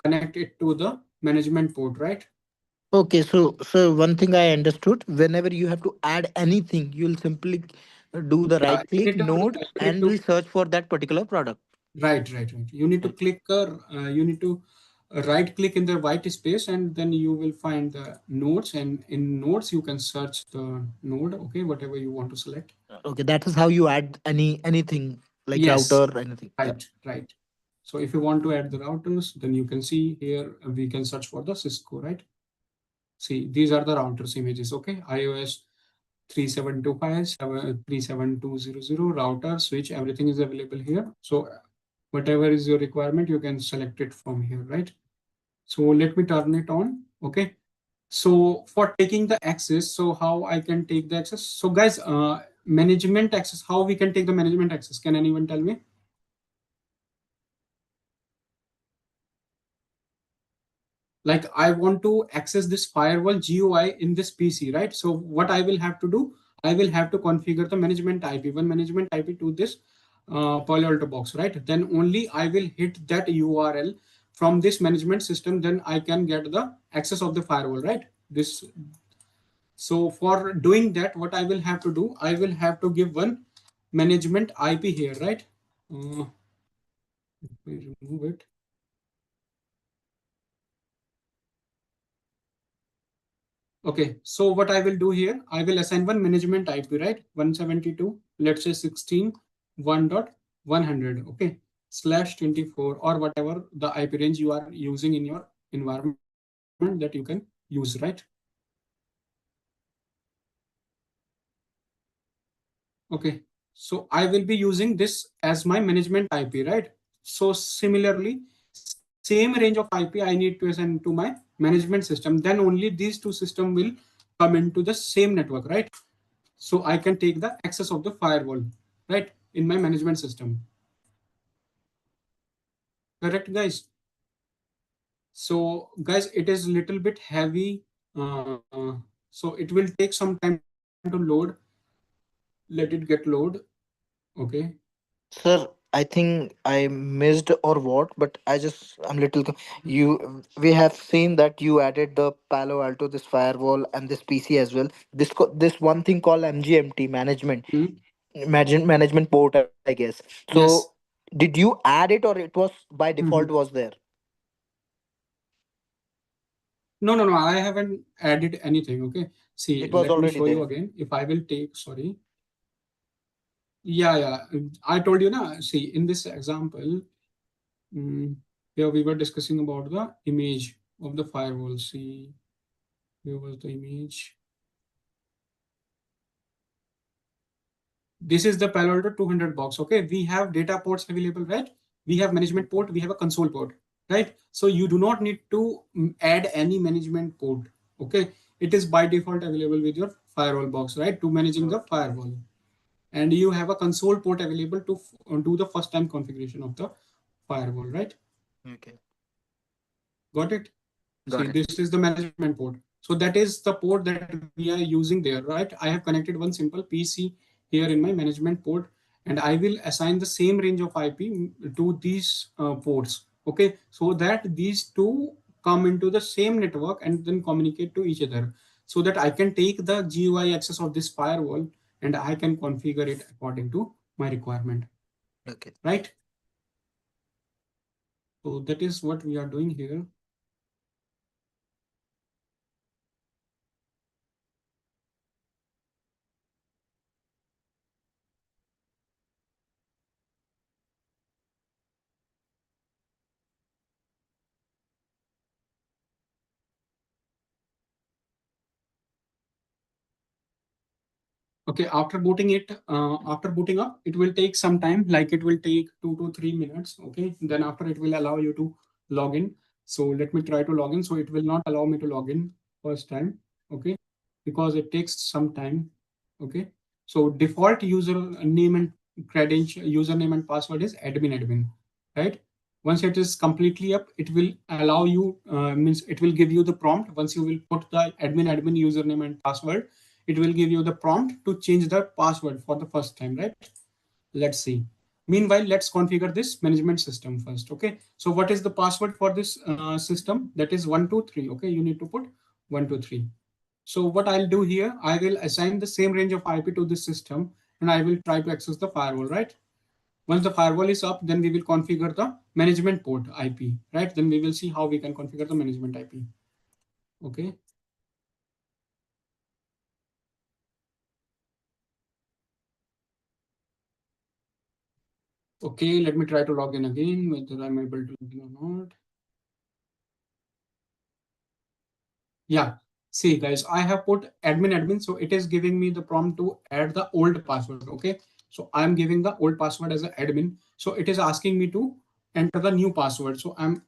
connect it to the management port, right? Okay, so one thing I understood, whenever you have to add anything, you'll simply do the Yeah, right you click need to, node you need and to will search for that particular product. right. You need to Okay. click, you need to right click in the white space and then you will find the nodes, and in nodes you can search the node, okay, whatever you want to select. Okay, that is how you add anything like Yes, router or anything. Yeah. right. So if you want to add the routers, then you can see here, we can search for the Cisco, right? See, these are the routers images, okay? iOS 3725, 37200 router, switch, everything is available here. So whatever is your requirement, you can select it from here, right? So let me turn it on, okay? So for taking the access, so how I can take the access? So guys, management access, how we can take the management access? Can anyone tell me? Like I want to access this firewall GUI in this PC, right? So what I will have to do, I will have to configure the management IP, one management IP to this Palo Alto box, right? Then only I will hit that URL from this management system, then I can get the access of the firewall, right? This. So for doing that, what I will have to do, I will have to give one management IP here, right? Let me remove it. Okay, so what I will do here, I will assign one management IP, right? 172, let's say 16, 1.100, okay, slash 24 or whatever the IP range you are using in your environment that you can use, right? Okay, so I will be using this as my management IP, right? So similarly, same range of IP I need to assign to my management system. Then only these two systems will come into the same network, right? So I can take the access of the firewall, right, in my management system. Correct, guys? So guys, it is a little bit heavy. So it will take some time to load. Let it get load. Okay. Sir, I think I missed or what, but I'm little you we have seen that you added the Palo Alto, this firewall and this PC as well. This one thing called MGMT management port, I guess. So Yes. did you add it or it was by default Mhm. was there? No. I haven't added anything. Okay. See, It was let me already show you there. again. If I will take, sorry. Yeah. I told you now. See, in this example, mm, here we were discussing about the image of the firewall. See, here was the image. This is the Palo Alto 200 box. Okay, we have data ports available, right? We have management port, we have a console port, right? So you do not need to add any management port. Okay, it is by default available with your firewall box, right? To managing the Okay. firewall, and you have a console port available to do the first time configuration of the firewall, right? Okay. Got it? See, Got it. this is the management port. So that is the port that we are using there, right? I have connected one simple PC here in my management port, and I will assign the same range of IP to these ports. Okay, so that these two come into the same network and then communicate to each other, so that I can take the GUI access of this firewall and I can configure it according to my requirement. Okay. Right? So that is what we are doing here. Okay, after booting it, after booting up, it will take some time, like it will take 2 to 3 minutes. Okay, then after it will allow you to log in. So let me try to log in. So it will not allow me to log in first time. Okay, because it takes some time. Okay, so default user name and credential, username and password is admin, right? Once it is completely up, it will allow you, means it will give you the prompt. Once you will put the admin username and password, it will give you the prompt to change the password for the first time, right? Let's see. Meanwhile, let's configure this management system first. Okay, so what is the password for this system? That is 123. Okay, you need to put 123. So what I'll do here, I will assign the same range of IP to this system, and I will try to access the firewall, right? Once the firewall is up, then we will configure the management port IP, right? Then we will see how we can configure the management IP. Okay. Okay, let me try to log in again, whether I'm able to log in or not. Yeah, see guys, I have put admin, so it is giving me the prompt to add the old password. Okay, so I'm giving the old password as an admin. So it is asking me to enter the new password. So I'm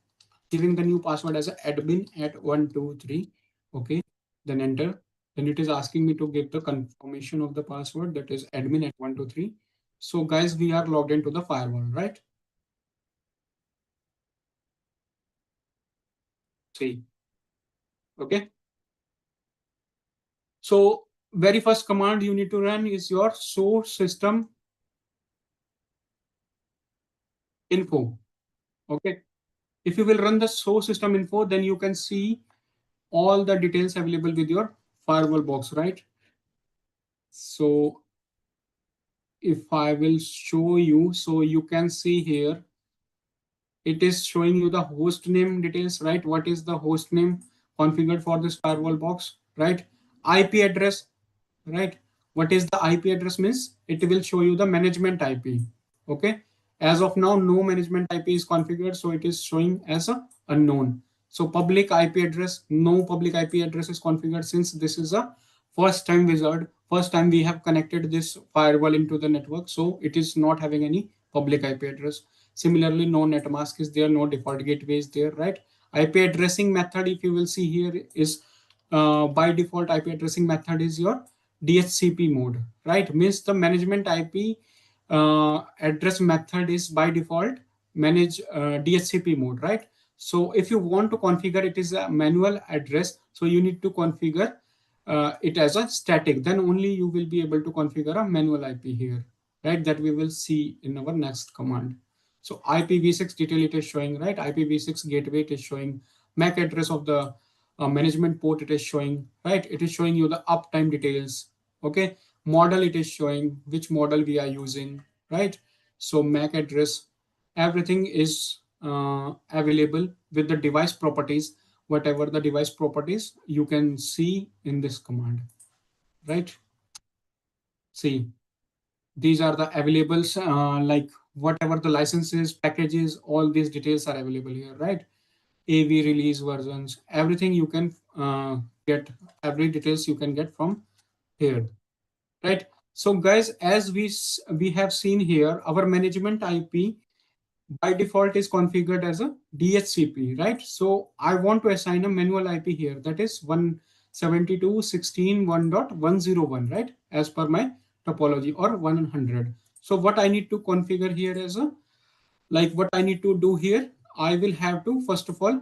giving the new password as an admin at 123. Okay, then enter. Then it is asking me to give the confirmation of the password, that is admin at 123. So guys, we are logged into the firewall, right? See, okay. So very first command you need to run is your show system info. Okay. If you will run the show system info, then you can see all the details available with your firewall box, right? So if I will show you, so you can see here, it is showing you the host name details, right? What is the host name configured for this firewall box, right? IP address, right? What is the IP address means? It will show you the management IP. Okay. As of now, no management IP is configured, so it is showing as a unknown. So public IP address, no public IP address is configured, since this is a first time wizard. First time we have connected this firewall into the network, so it is not having any public IP address. Similarly, no net mask is there, no default gateway is there, right? IP addressing method, if you will see here, is by default IP addressing method is your DHCP mode, right? Means the management IP address method is by default manage DHCP mode, right? So if you want to configure it is a manual address, so you need to configure it as a static. Then only you will be able to configure a manual IP here, right? That we will see in our next command. So IPv6 detail it is showing, right? IPv6 gateway it is showing, MAC address of the management port it is showing, right? It is showing you the uptime details. Okay, model it is showing which model we are using, right? So MAC address, everything is available with the device properties. Whatever the device properties you can see in this command, right? See, these are the availables, like whatever the licenses, packages, all these details are available here, right? AV release versions, everything you can get, every details you can get from here, right? So guys, as we have seen here, our management IP by default is configured as a DHCP, right? So I want to assign a manual IP here, that is 172.16.1.101, right? As per my topology, or 100. So what I need to configure here is a, like what I need to do here, I will have to first of all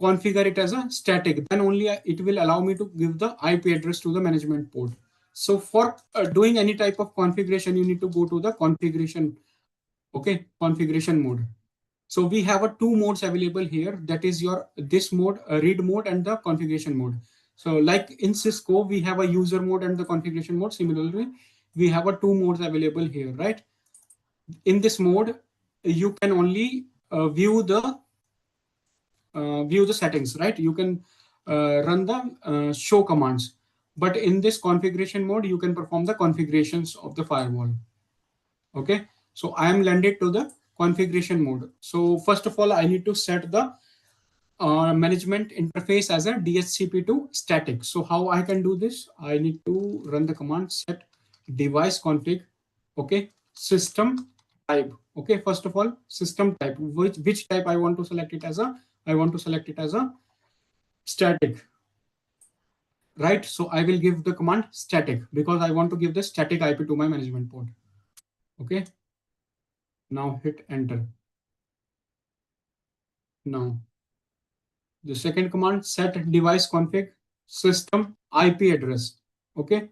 configure it as a static. Then only it will allow me to give the IP address to the management port. So for doing any type of configuration, you need to go to the configuration. Okay, configuration mode. So we have a two modes available here. That is your this mode, read mode, and the configuration mode. So like in Cisco, we have a user mode and the configuration mode. Similarly, we have a two modes available here, right? In this mode, you can only view the settings, right? You can run the show commands, but in this configuration mode, you can perform the configurations of the firewall. Okay, so I am landed to the configuration mode. So first of all, I need to set the management interface as a DHCP to static. So how I can do this? I need to run the command set device config. Okay, system type. Okay, first of all, system type. Which type I want to select it as a? I want to select it as a static. Right. So I will give the command static because I want to give the static IP to my management port. Okay. Now hit enter. Now the second command set device config system IP address. Okay.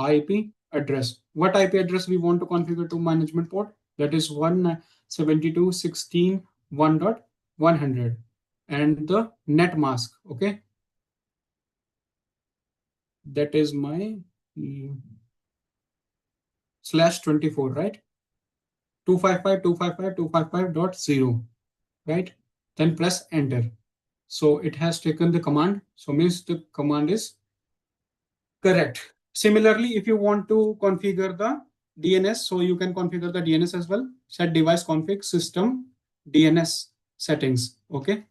IP address. What IP address we want to configure to management port? That is 172.16.1.100 and the net mask. Okay. That is my /24, right? 255.255.255.0, right? Then press enter. So it has taken the command. So means the command is correct. Similarly, if you want to configure the DNS, so you can configure the DNS as well. Set device config system DNS settings. Okay.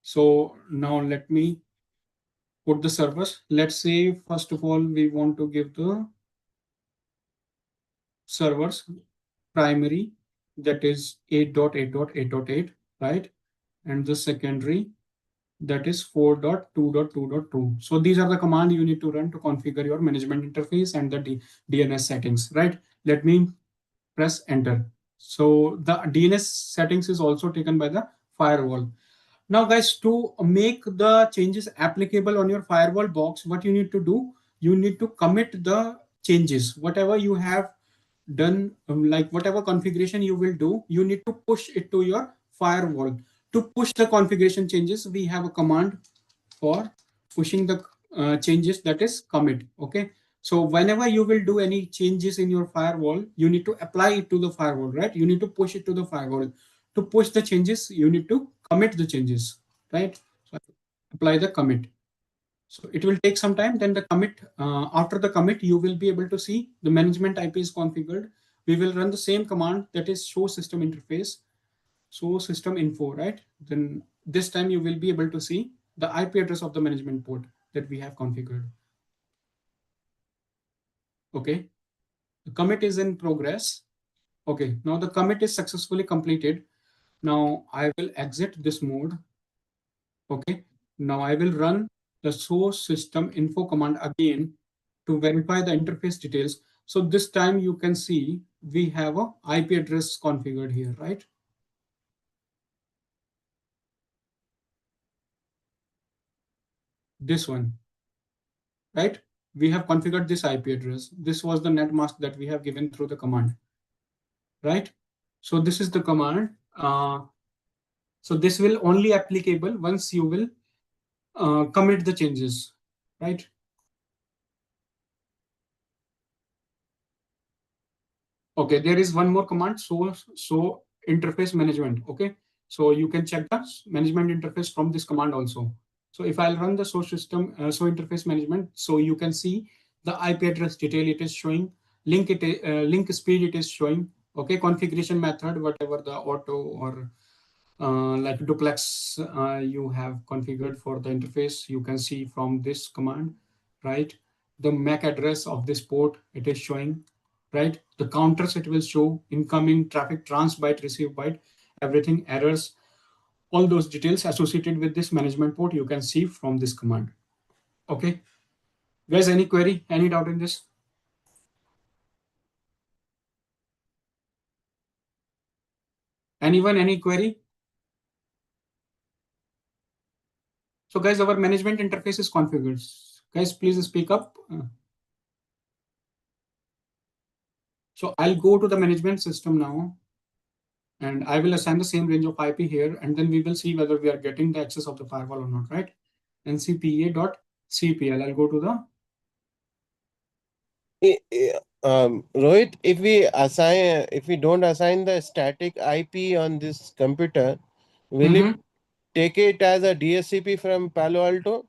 So now let me put the servers. Let's say, first of all, we want to give the servers primary, that is 8.8.8.8, right? And the secondary, that is 4.2.2.2. So these are the commands you need to run to configure your management interface and the DNS settings, right? Let me press enter. So the DNS settings is also taken by the firewall. Now guys, to make the changes applicable on your firewall box, what you need to do, you need to commit the changes. Whatever you have done, like whatever configuration you will do, you need to push it to your firewall. To push the configuration changes, we have a command for pushing the changes, that is commit. Okay, so whenever you will do any changes in your firewall, you need to apply it to the firewall, right? You need to push it to the firewall. To push the changes, you need to commit the changes, right? So apply the commit. So it will take some time. Then the commit, after the commit, you will be able to see the management IP is configured. We will run the same command, that is show system interface, show system info, right? Then this time you will be able to see the IP address of the management port that we have configured. Okay, the commit is in progress. Okay, now the commit is successfully completed. Now I will exit this mode. Okay, now I will run the show system info command again to verify the interface details. So this time you can see we have a IP address configured here, right? This one, right? We have configured this IP address. This was the net mask that we have given through the command, right? So this is the command. So this will only applicable once you will commit the changes, right? Okay, there is one more command, so interface management. Okay, so you can check the management interface from this command also. So if I'll run the source system, so interface management, so you can see the IP address detail it is showing, link speed it is showing. Okay, configuration method, whatever the auto or like duplex you have configured for the interface, you can see from this command, right? The MAC address of this port it is showing, right? The counters it will show, incoming traffic, trans byte, receive byte, everything, errors, all those details associated with this management port you can see from this command. Okay, guys, any query, any doubt in this? Anyone, any query? So guys, our management interface is configured. Guys, please speak up. So I'll go to the management system now, and I will assign the same range of IP here, and then we will see whether we are getting the access of the firewall or not, right? ncpa.cpl. I'll go to the Rohit, if we don't assign the static IP on this computer, will it take it as a DSCP from Palo Alto?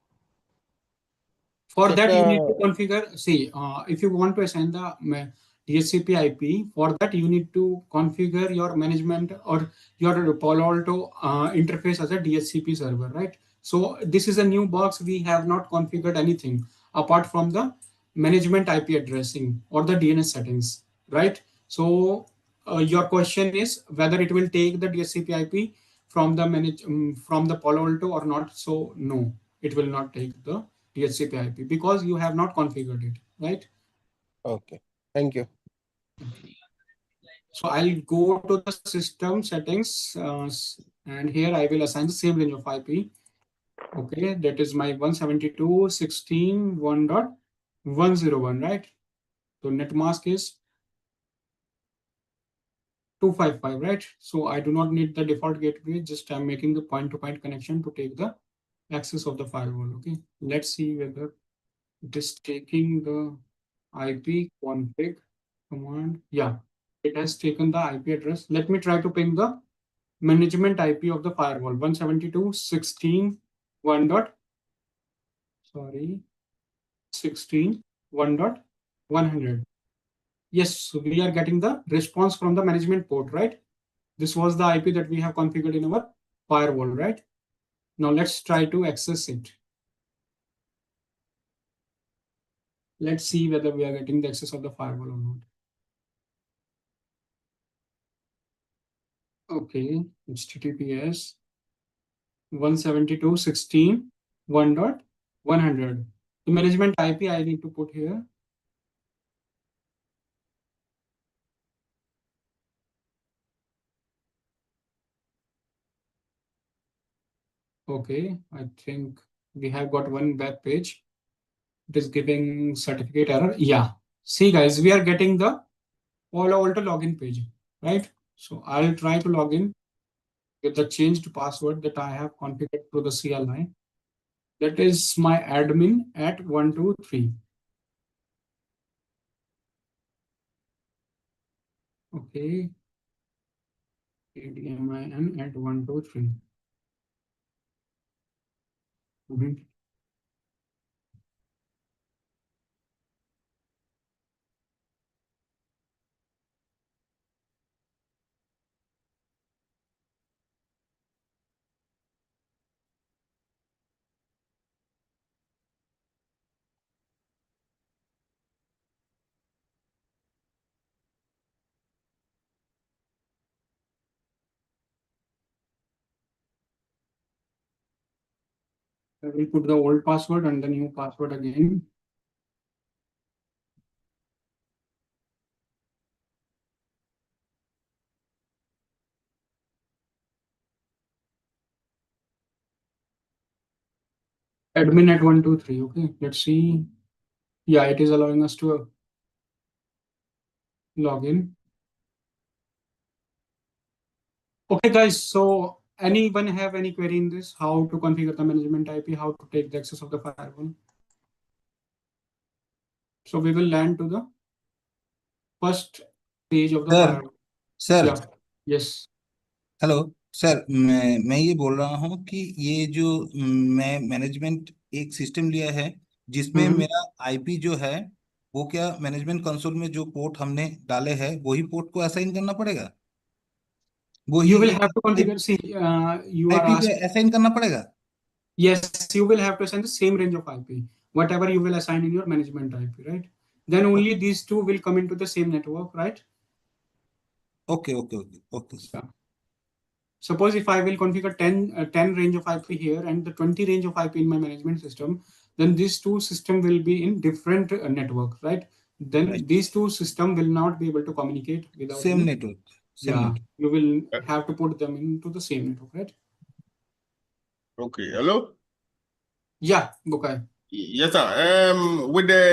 For Check. that, you need to configure. See, if you want to assign the DHCP IP, for that you need to configure your management or your Palo Alto interface as a DHCP server, right? So this is a new box. We have not configured anything apart from the management IP addressing or the DNS settings, right? So your question is whether it will take the DHCP IP from the from the Palo Alto or not. So no, it will not take the DHCP IP because you have not configured it, right? Okay. Thank you. So I'll go to the system settings and here I will assign the same range of IP. Okay, that is my 172.16.1.101, right? So net mask is 255, right? So I do not need the default gateway, just I'm making the point-to-point connection to take the access of the firewall. Okay, let's see whether it is taking the IP config command. Yeah, it has taken the IP address. Let me try to ping the management IP of the firewall 172.16.1 dot, sorry, 16.1.100. Yes, so we are getting the response from the management port, right? This was the IP that we have configured in our firewall, right? Now let's try to access it. Let's see whether we are getting the access of the firewall or not. Okay, HTTPS 172.16.1.100. The management IP I need to put here. Okay, I think we have got one web page. It is giving certificate error. Yeah. See guys, we are getting the Palo Alto login page, right? So I'll try to log in with the changed password that I have configured to the CLI. That is my admin at 123. Okay. ADMIN at 123. I will put the old password and the new password again. Admin at 123. Okay, let's see. Yeah, it is allowing us to log in. Okay, guys. So anyone have any query in this? How to configure the management IP? How to take the access of the firewall? So we will land to the first page of the sir firewall. Sir Yeah. Yes. Hello sir मैं ये बोल रहा हूँ कि ये जो मैं management एक सिस्टम लिया है जिसमें मेरा आईपी जो है वो क्या मैनेजमेंट कंसोल में जो पोर्ट हमने डाले हैं वही पोर्ट को असाइन करना पड़ेगा वही You will have to configure. See, you are IP पे asked. असाइन करना पड़ेगा Yes, you will have to assign the same range of IP, whatever you will assign in your management IP, right? Then only these two will come into the same network, right? Okay okay okay okay Yeah. Suppose if I will configure 10 range of IP here and the 20 range of IP in my management system, then these two system will be in different network, right? Then Right. these two system will not be able to communicate without same any. Network Yeah, you will have to put them into the same network, right? Okay, hello? Yeah, okay. Yes, sir. With the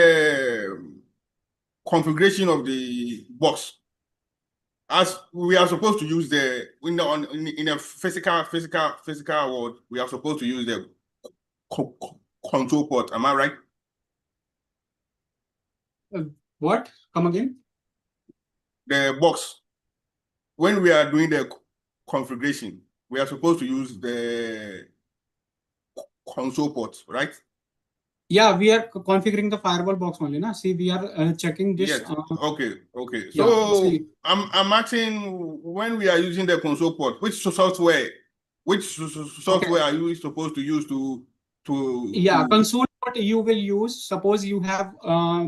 configuration of the box, as we are supposed to use the in a physical world, we are supposed to use the control port. Am I right? What? Come again? The box. When we are doing the configuration, we are supposed to use the console port, right? Yeah, we are configuring the firewall box only. Na? See, we are checking this. Yes. Okay. Yeah, So see. I'm asking, when we are using the console port, which software are you supposed to use to Yeah, console port you will use. Suppose you have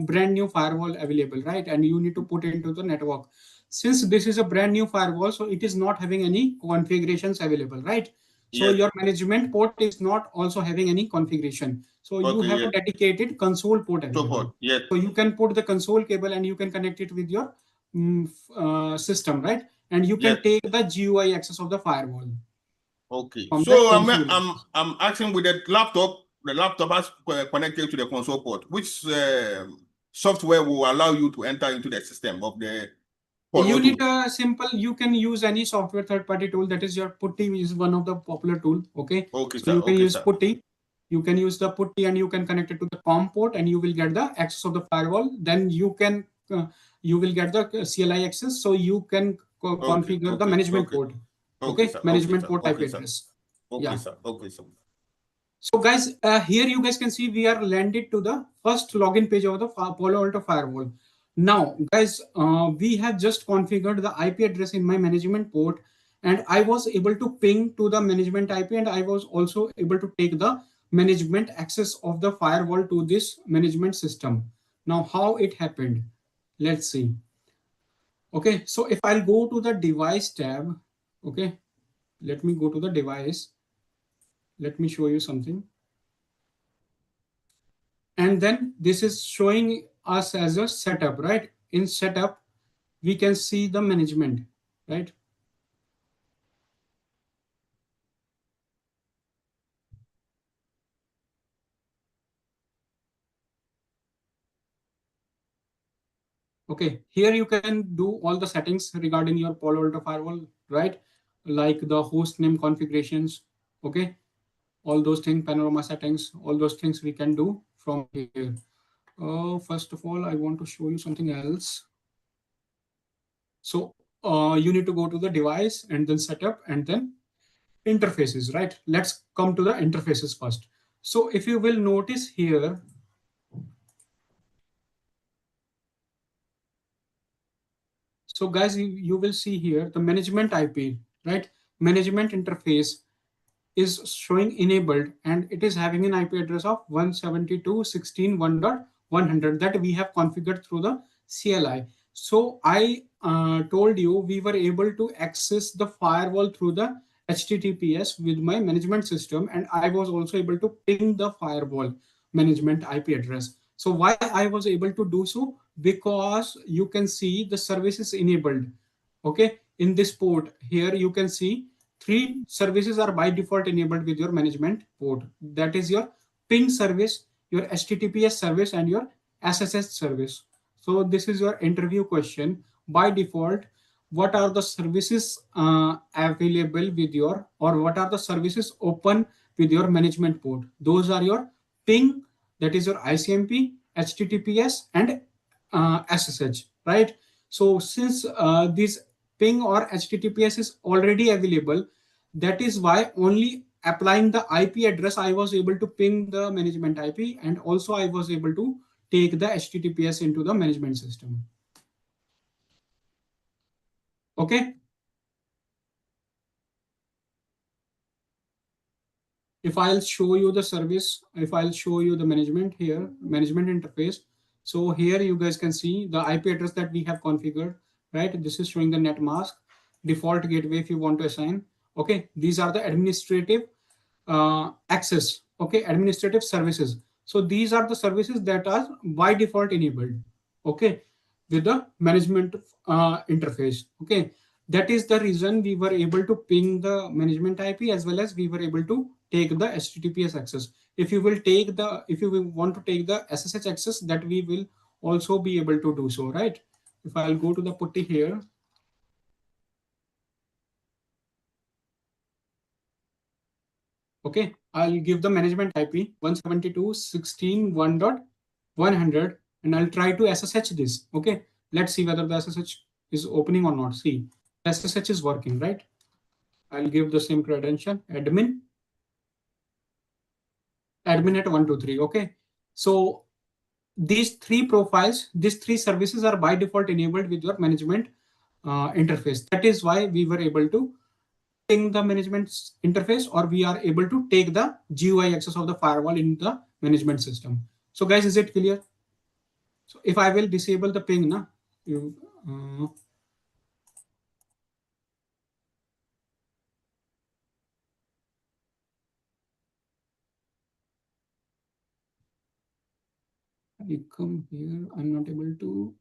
brand new firewall available, right? And you need to put it into the network. Since this is a brand new firewall, so it is not having any configurations available, right? So Yes. your management port is not also having any configuration. So you have a dedicated console port available. Yes. So you can put the console cable and you can connect it with your system, right? And you can take the GUI access of the firewall. Okay. From So I'm asking, with the laptop has connected to the console port, which software will allow you to enter into the system of the port? You need a simple, you can use any software third-party tool. That is your putty is one of the popular tool. Okay. Okay, So sir. you can use putty. You can use the putty and you can connect it to the COM port and you will get the access of the firewall. Then you can you will get the CLI access. So you can configure the management port. Okay. Management port IP address. Okay, sir. Okay, sir. So guys, here you guys can see we are landed to the first login page of the Palo Alto Firewall. Now, guys, we have just configured the IP address in my management port, and I was able to ping to the management IP, and I was also able to take the management access of the firewall to this management system. Now, how it happened? Let's see. Okay, so if I'll go to the device tab, okay, let me go to the device. Let me show you something. And then this is showing us as a setup, right? In setup, we can see the management, right? Okay, here you can do all the settings regarding your Palo Alto Firewall, right? Like the host name configurations, okay? All those things, panorama settings, all those things we can do from here. First of all, I want to show you something else. So you need to go to the device and then setup and then interfaces, right? Let's come to the interfaces first. So if you will notice here, so guys, you will see here the management IP, right? Management interface is showing enabled and it is having an IP address of 172.16.1.100 that we have configured through the CLI. So I told you we were able to access the firewall through the HTTPS with my management system, and I was also able to ping the firewall management IP address. So why I was able to do so? Because you can see the services enabled. Okay, in this port here you can see 3 services are by default enabled with your management port. That is your ping service, your HTTPS service, and your SSH service. So this is your interview question. By default, what are the services available with your, or what are the services open with your management port? Those are your ping, that is your ICMP, HTTPS, and SSH, right? So since this ping or HTTPS is already available, that is why only applying the IP address, I was able to ping the management IP, and also I was able to take the HTTPS into the management system. Okay. If I'll show you the service, if I'll show you the management here, management interface. So here you guys can see the IP address that we have configured, right? This is showing the net mask, default gateway if you want to assign. Okay, these are the administrative access, okay, administrative services. So these are the services that are by default enabled, okay, with the management interface. Okay, that is the reason we were able to ping the management IP as well as we were able to take the HTTPS access. If you will take the, if you will want to take the SSH access, that we will also be able to do so, right? If I'll go to the putty here, okay, I'll give the management IP 172.16.1.100. and I'll try to SSH this. Okay, let's see whether the SSH is opening or not. See, SSH is working, right? I'll give the same credential, admin at 123. Okay, so these three profiles, these three services are by default enabled with your management interface. That is why we were able to ping the management interface, or we are able to take the GUI access of the firewall in the management system. So guys, is it clear? So if I will disable the ping, na, you, I come here, I'm not able to.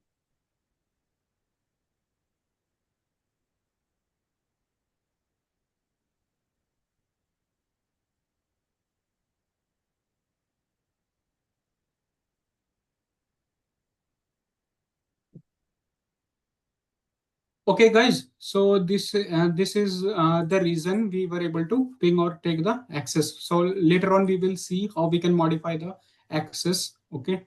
Okay, guys. So this is the reason we were able to ping or take the access. So later on we will see how we can modify the access. Okay.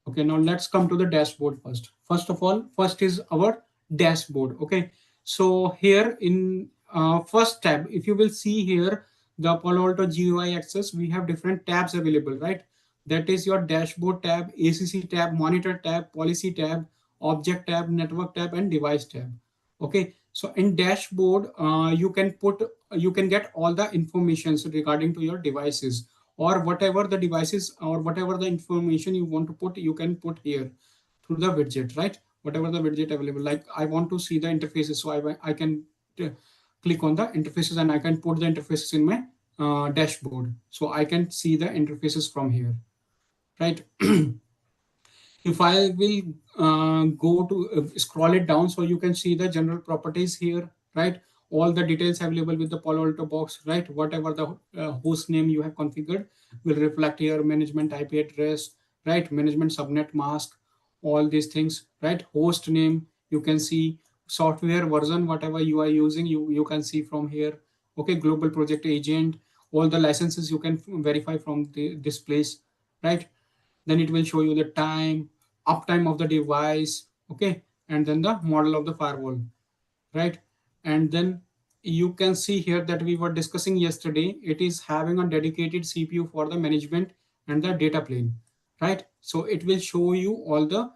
Okay. Now let's come to the dashboard first. First of all, first is our dashboard. Okay. So here in first tab, if you will see here the Palo Alto GUI access, we have different tabs available, right? That is your dashboard tab, ACC tab, monitor tab, policy tab, object tab, network tab, and device tab. Okay, so in dashboard, you can get all the informations regarding to your devices, or whatever the devices or whatever the information you want to put, you can put here through the widget, right? Whatever the widget available. Like I want to see the interfaces, so I can click on the interfaces and I can put the interfaces in my dashboard, so I can see the interfaces from here, right? If I will go to scroll it down, so you can see the general properties here, right? All the details available with the Palo Alto box, right? Whatever the host name you have configured will reflect here, management IP address, right? Management subnet mask, all these things, right? Host name, you can see software version, whatever you are using, you can see from here. Okay, global project agent, all the licenses you can verify from this place, right? Then it will show you the time, uptime of the device, okay, and then the model of the firewall, right? And then you can see here that we were discussing yesterday, it is having a dedicated CPU for the management and the data plane, right? So it will show you all the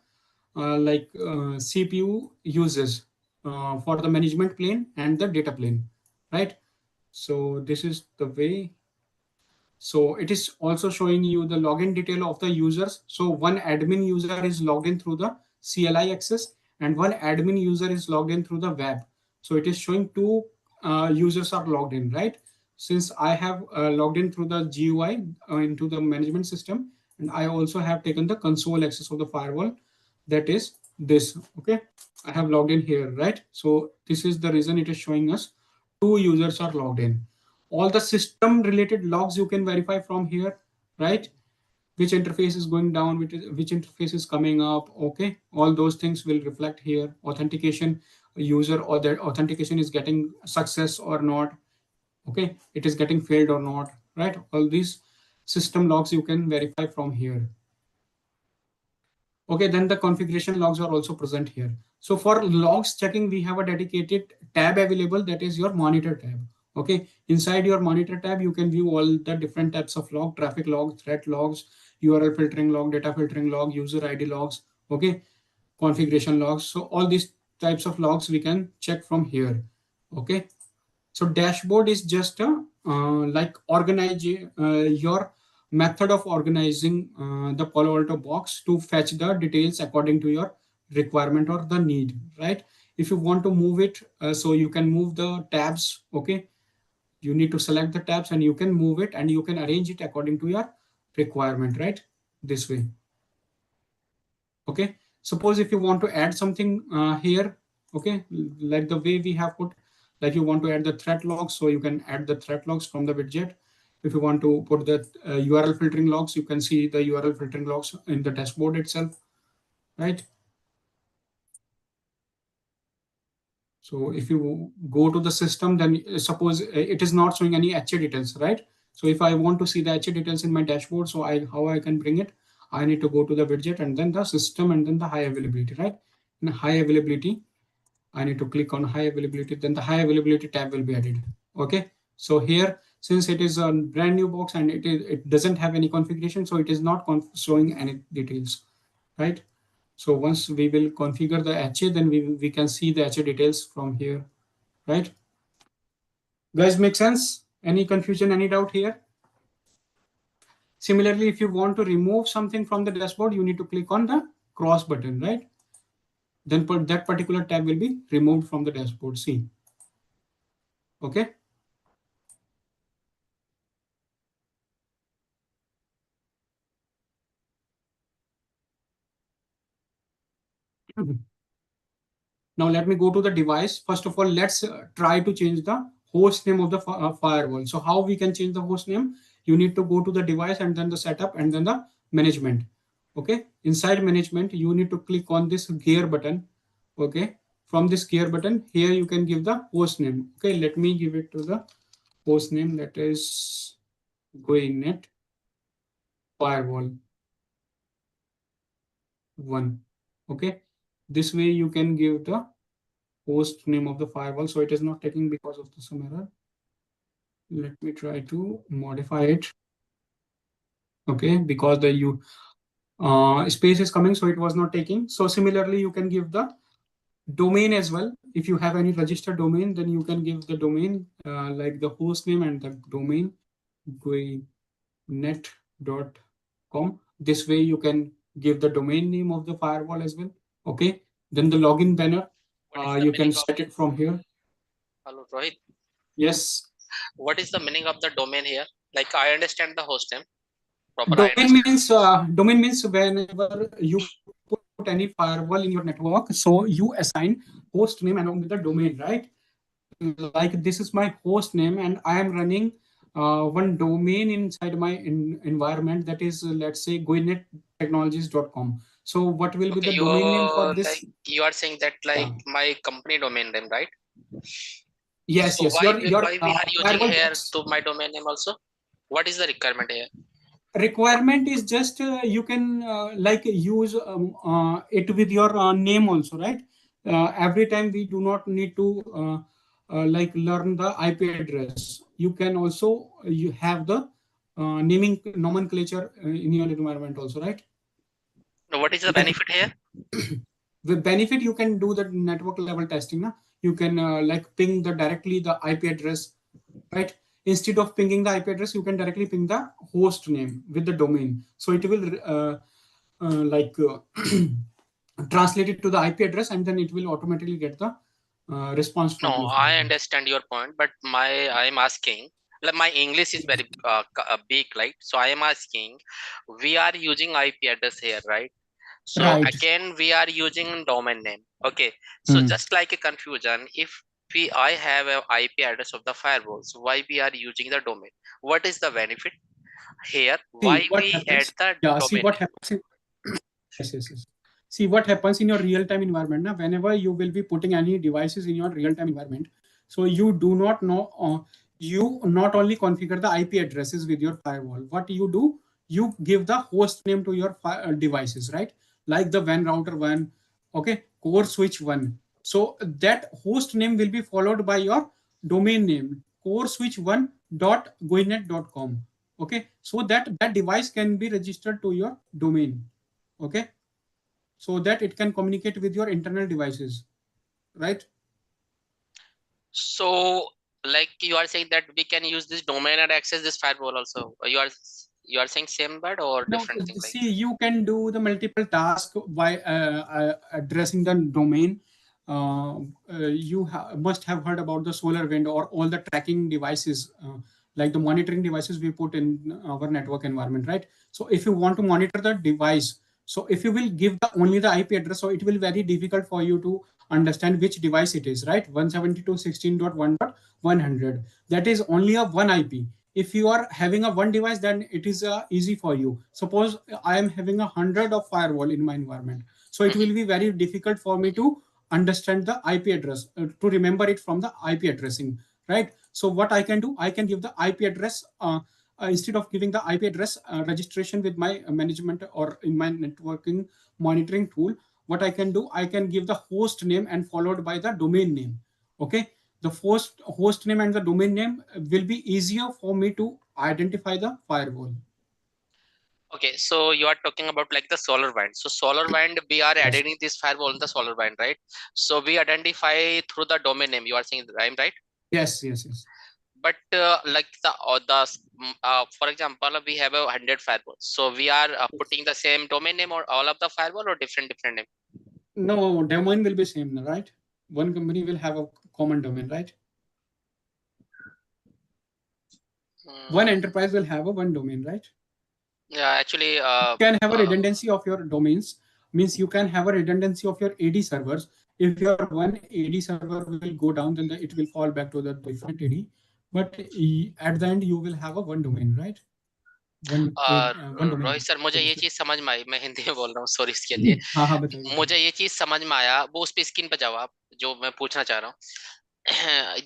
CPU uses for the management plane and the data plane, right? So this is the way. So it is also showing you the login detail of the users. So one admin user is logged in through the CLI access, and one admin user is logged in through the web. So it is showing two users are logged in, right? Since I have logged in through the GUI into the management system, and I also have taken the console access of the firewall, that is this, okay? I have logged in here, right? So this is the reason it is showing us two users are logged in. All the system related logs you can verify from here, right? Which interface is going down, which interface is coming up, okay? All those things will reflect here. Authentication, user or their authentication is getting success or not, okay? It is getting failed or not, right? All these system logs you can verify from here. Okay, then the configuration logs are also present here. So for logs checking, we have a dedicated tab available, that is your monitor tab. Okay, inside your monitor tab, you can view all the different types of log, traffic logs, threat logs, URL filtering log, data filtering log, user ID logs, okay, configuration logs. So all these types of logs we can check from here. Okay, so dashboard is just a like organize your method of organizing the Palo Alto box to fetch the details according to your requirement or the need, right? If you want to move it, so you can move the tabs, okay? You need to select the tabs and you can move it and you can arrange it according to your requirement, right? This way. Okay. Suppose if you want to add something here, okay, like the way we have put, like you want to add the threat logs, so you can add the threat logs from the widget. If you want to put the URL filtering logs, you can see the URL filtering logs in the dashboard itself, right? So if you go to the system, then suppose it is not showing any HA details, right? So if I want to see the HA details in my dashboard, so how I can bring it, I need to go to the widget and then the system and then the high availability, right? In high availability, I need to click on high availability, then the high availability tab will be added. Okay. So here, since it is a brand new box and it doesn't have any configuration, so it is not showing any details, right? So once we will configure the HA, then we can see the HA details from here, right? Guys, make sense? Any confusion, any doubt here? Similarly, if you want to remove something from the dashboard, you need to click on the cross button, right? Then that particular tab will be removed from the dashboard. See. Okay. Now let me go to the device. First of all, let's try to change the host name of the firewall. So how we can change the host name? You need to go to the device and then the setup and then the management. Okay. Inside management, you need to click on this gear button. Okay. From this gear button, here you can give the host name. Okay. Let me give it to the host name, that is GuiNet Firewall 1. Okay. This way you can give the host name of the firewall. So it is not taking because of some error. Let me try to modify it. Okay, because the space is coming, so it was not taking. So similarly, you can give the domain as well. If you have any registered domain, then you can give the domain like the host name and the domain GuiNet.com. This way you can give the domain name of the firewall as well. Okay, then the login banner, you can set it from here. Hello, Rohit. Yes. What is the meaning of the domain here? Like I understand the host name. Domain means whenever you put any firewall in your network, so you assign host name along with the domain, right? Like this is my host name and I am running one domain inside my environment, that is let's say GuiNetTechnologies.com. So what will be the domain name for this? Like you are saying that like my company domain name, right? Yes, so yes. Why we are using here box. to my domain name also? What is the requirement here? Requirement is just you can like use it with your name also, right? Every time we do not need to like learn the IP address. You can also you have the naming nomenclature in your environment also, right? Now, what is the benefit here? With benefit, you can do the network level testing. Na? You can like ping directly the IP address, right? Instead of pinging the IP address, you can directly ping the host name with the domain. So it will translate it to the IP address and then it will automatically get the response from No, I understand your point, but I am asking, like my English is very big, right? So I am asking, we are using IP address here, right? So again, we are using domain name. Okay. So just like a confusion, if I have an IP address of the firewall, so why we are using the domain? What is the benefit here? Why we add the domain? See what happens. Yes. See what happens in your real-time environment. Now, whenever you will be putting any devices in your real-time environment, so you do not know, you not only configure the IP addresses with your firewall. What you do, you give the host name to your devices, right? Like the WAN router 1, okay, core switch 1. So that host name will be followed by your domain name, core switch 1.guinet.com. Okay, so that device can be registered to your domain. Okay, so that it can communicate with your internal devices, right? So like you are saying that we can use this domain and access this firewall also. You are saying same word or different thing? See, you can do the multiple tasks by addressing the domain. You must have heard about the SolarWinds or all the tracking devices, like the monitoring devices we put in our network environment, right? So if you want to monitor the device, so if you will give only the IP address, so it will be very difficult for you to understand which device it is, right? 172.16.1.100. That is only a one IP. If you are having a one device, then it is easy for you. Suppose I am having 100 of firewall in my environment. So it will be very difficult for me to understand the IP address, to remember it from the IP addressing, right? So what I can do, I can give the IP address instead of giving the IP address registration with my management or in my networking monitoring tool, what I can do, I can give the host name and followed by the domain name. Okay, the host name and the domain name will be easier for me to identify the firewall. Okay, so you are talking about like the SolarWind. So SolarWind, we are Yes. adding this firewall in the SolarWind, right? So we identify through the domain name. You are saying I'm right? Yes, yes, yes. But like for example, we have 100 firewalls. So we are putting the same domain name or all of the firewall or different name? No, domain will be same, right? One company will have a common domain, right? One enterprise will have a one domain, right? Yeah, actually, you can have a redundancy of your domains, means you can have a redundancy of your AD servers. If your one AD server will go down, then it will fall back to the different AD. But at the end, you will have a one domain, right? One domain. Rohit sir, मुझे ये चीज समझ में आई, मैं हिंदी में बोल रहा हूँ, सॉरी इसके लिए। हाँ बताइए। मुझे ये चीज समझ में आया, वो उस पे स्क्रीन पे जाओ आप, जो मैं पूछना चाह रहा हूँ।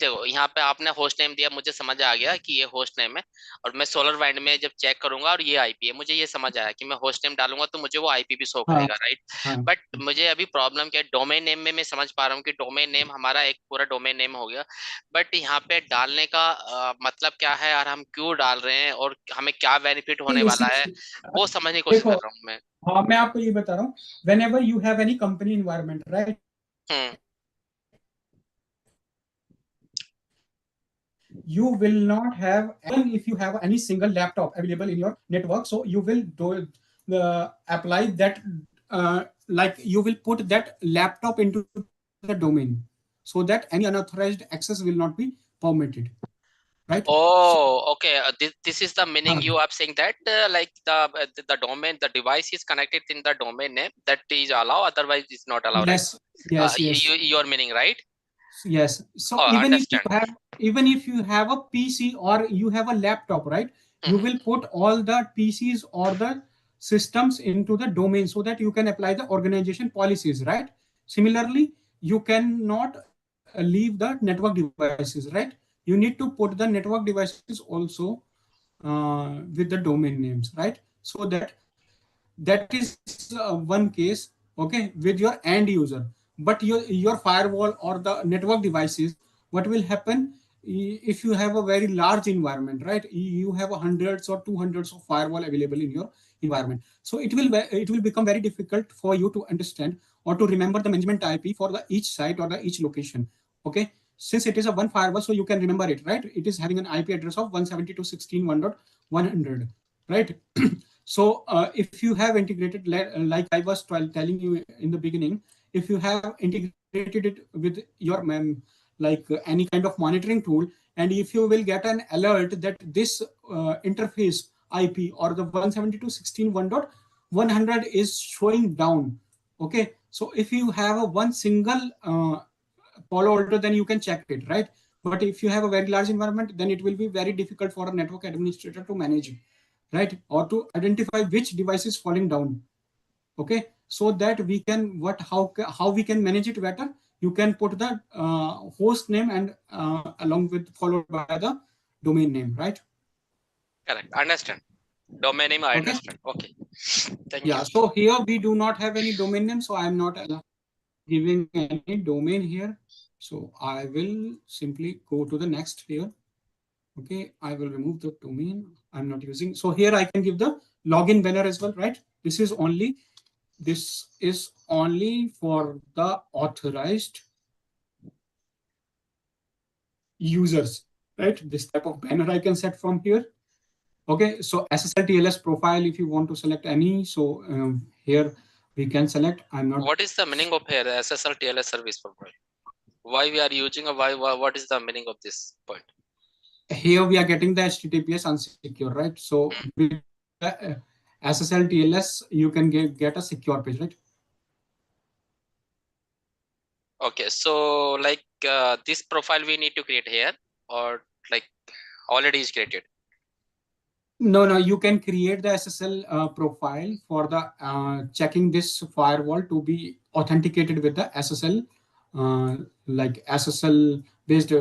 देखो यहाँ पे आपने होस्ट नेम दिया, मुझे समझ आ गया कि ये होस्ट नेम है, और मैं SolarWind में जब चेक करूंगा और ये आईपी है, मुझे ये समझ आया कि मैं होस्ट नेम डालूंगा तो मुझे वो आईपी भी शो करेगा, राइट? बट मुझे अभी प्रॉब्लम क्या है, डोमेन नेम में मैं समझ पा रहा हूँ कि डोमेन नेम हमारा एक पूरा डोमेन नेम हो गया, बट यहाँ पे डालने का मतलब क्या है और हम क्यों डाल रहे हैं और हमें क्या बेनिफिट होने वाला है, वो समझने की कोशिश कर रहा हूँ मैं। हाँ, मैं आपको ये बता रहा हूँ, whenever you have any company environment, right? You will not have, even if you have any single laptop available in your network, so you will do apply that, like you will put that laptop into the domain so that any unauthorized access will not be permitted, right? Oh, okay. This is the meaning you are saying that like the domain, the device is connected in the domain name, that is allowed, otherwise it's not allowed, yes, right? Yes, yes. Your meaning, right? Yes. So even if you have a PC or you have a laptop, right, you will put all the PCs or the systems into the domain so that you can apply the organization policies, right? Similarly, you cannot leave the network devices, right? You need to put the network devices also with the domain names, right? So that is one case, okay, with your end user. But your firewall or the network devices, what will happen if you have a very large environment, right? You have hundreds or 200s of firewall available in your environment, so it will become very difficult for you to understand or to remember the management IP for the each site or the each location. Okay, since it is a one firewall, so you can remember it, right? It is having an IP address of 172.16.1.100, right? So if you have integrated, like I was telling you in the beginning, if you have integrated it with your like any kind of monitoring tool, and if you will get an alert that this interface IP or the 172.16.1.100 is showing down, okay, so if you have a one single Palo Alto, then you can check it, right? But if you have a very large environment, then it will be very difficult for a network administrator to manage it, right? Or to identify which device is falling down. Okay, so that we can how we can manage it better. You can put the host name and along with followed by the domain name, right? Correct. Understand. Domain name, I understand. Okay. Thank you. Yeah. So here we do not have any domain name, so I'm not giving any domain here. So I will simply go to the next here. Okay, I will remove the domain I'm not using. So here I can give the login banner as well, right? This is only for the authorized users, right? This type of banner I can set from here. Okay, so SSL TLS profile, if you want to select any, so here we can select. I'm not. What is the meaning of here, SSL TLS service profile? Why we are using, or what is the meaning of this point? Here we are getting the HTTPS unsecure, right? So with SSL TLS, you can get a secure page, right? Okay, so like this profile we need to create here, or like already is created? No, you can create the SSL profile for the checking this firewall to be authenticated with the SSL, like SSL based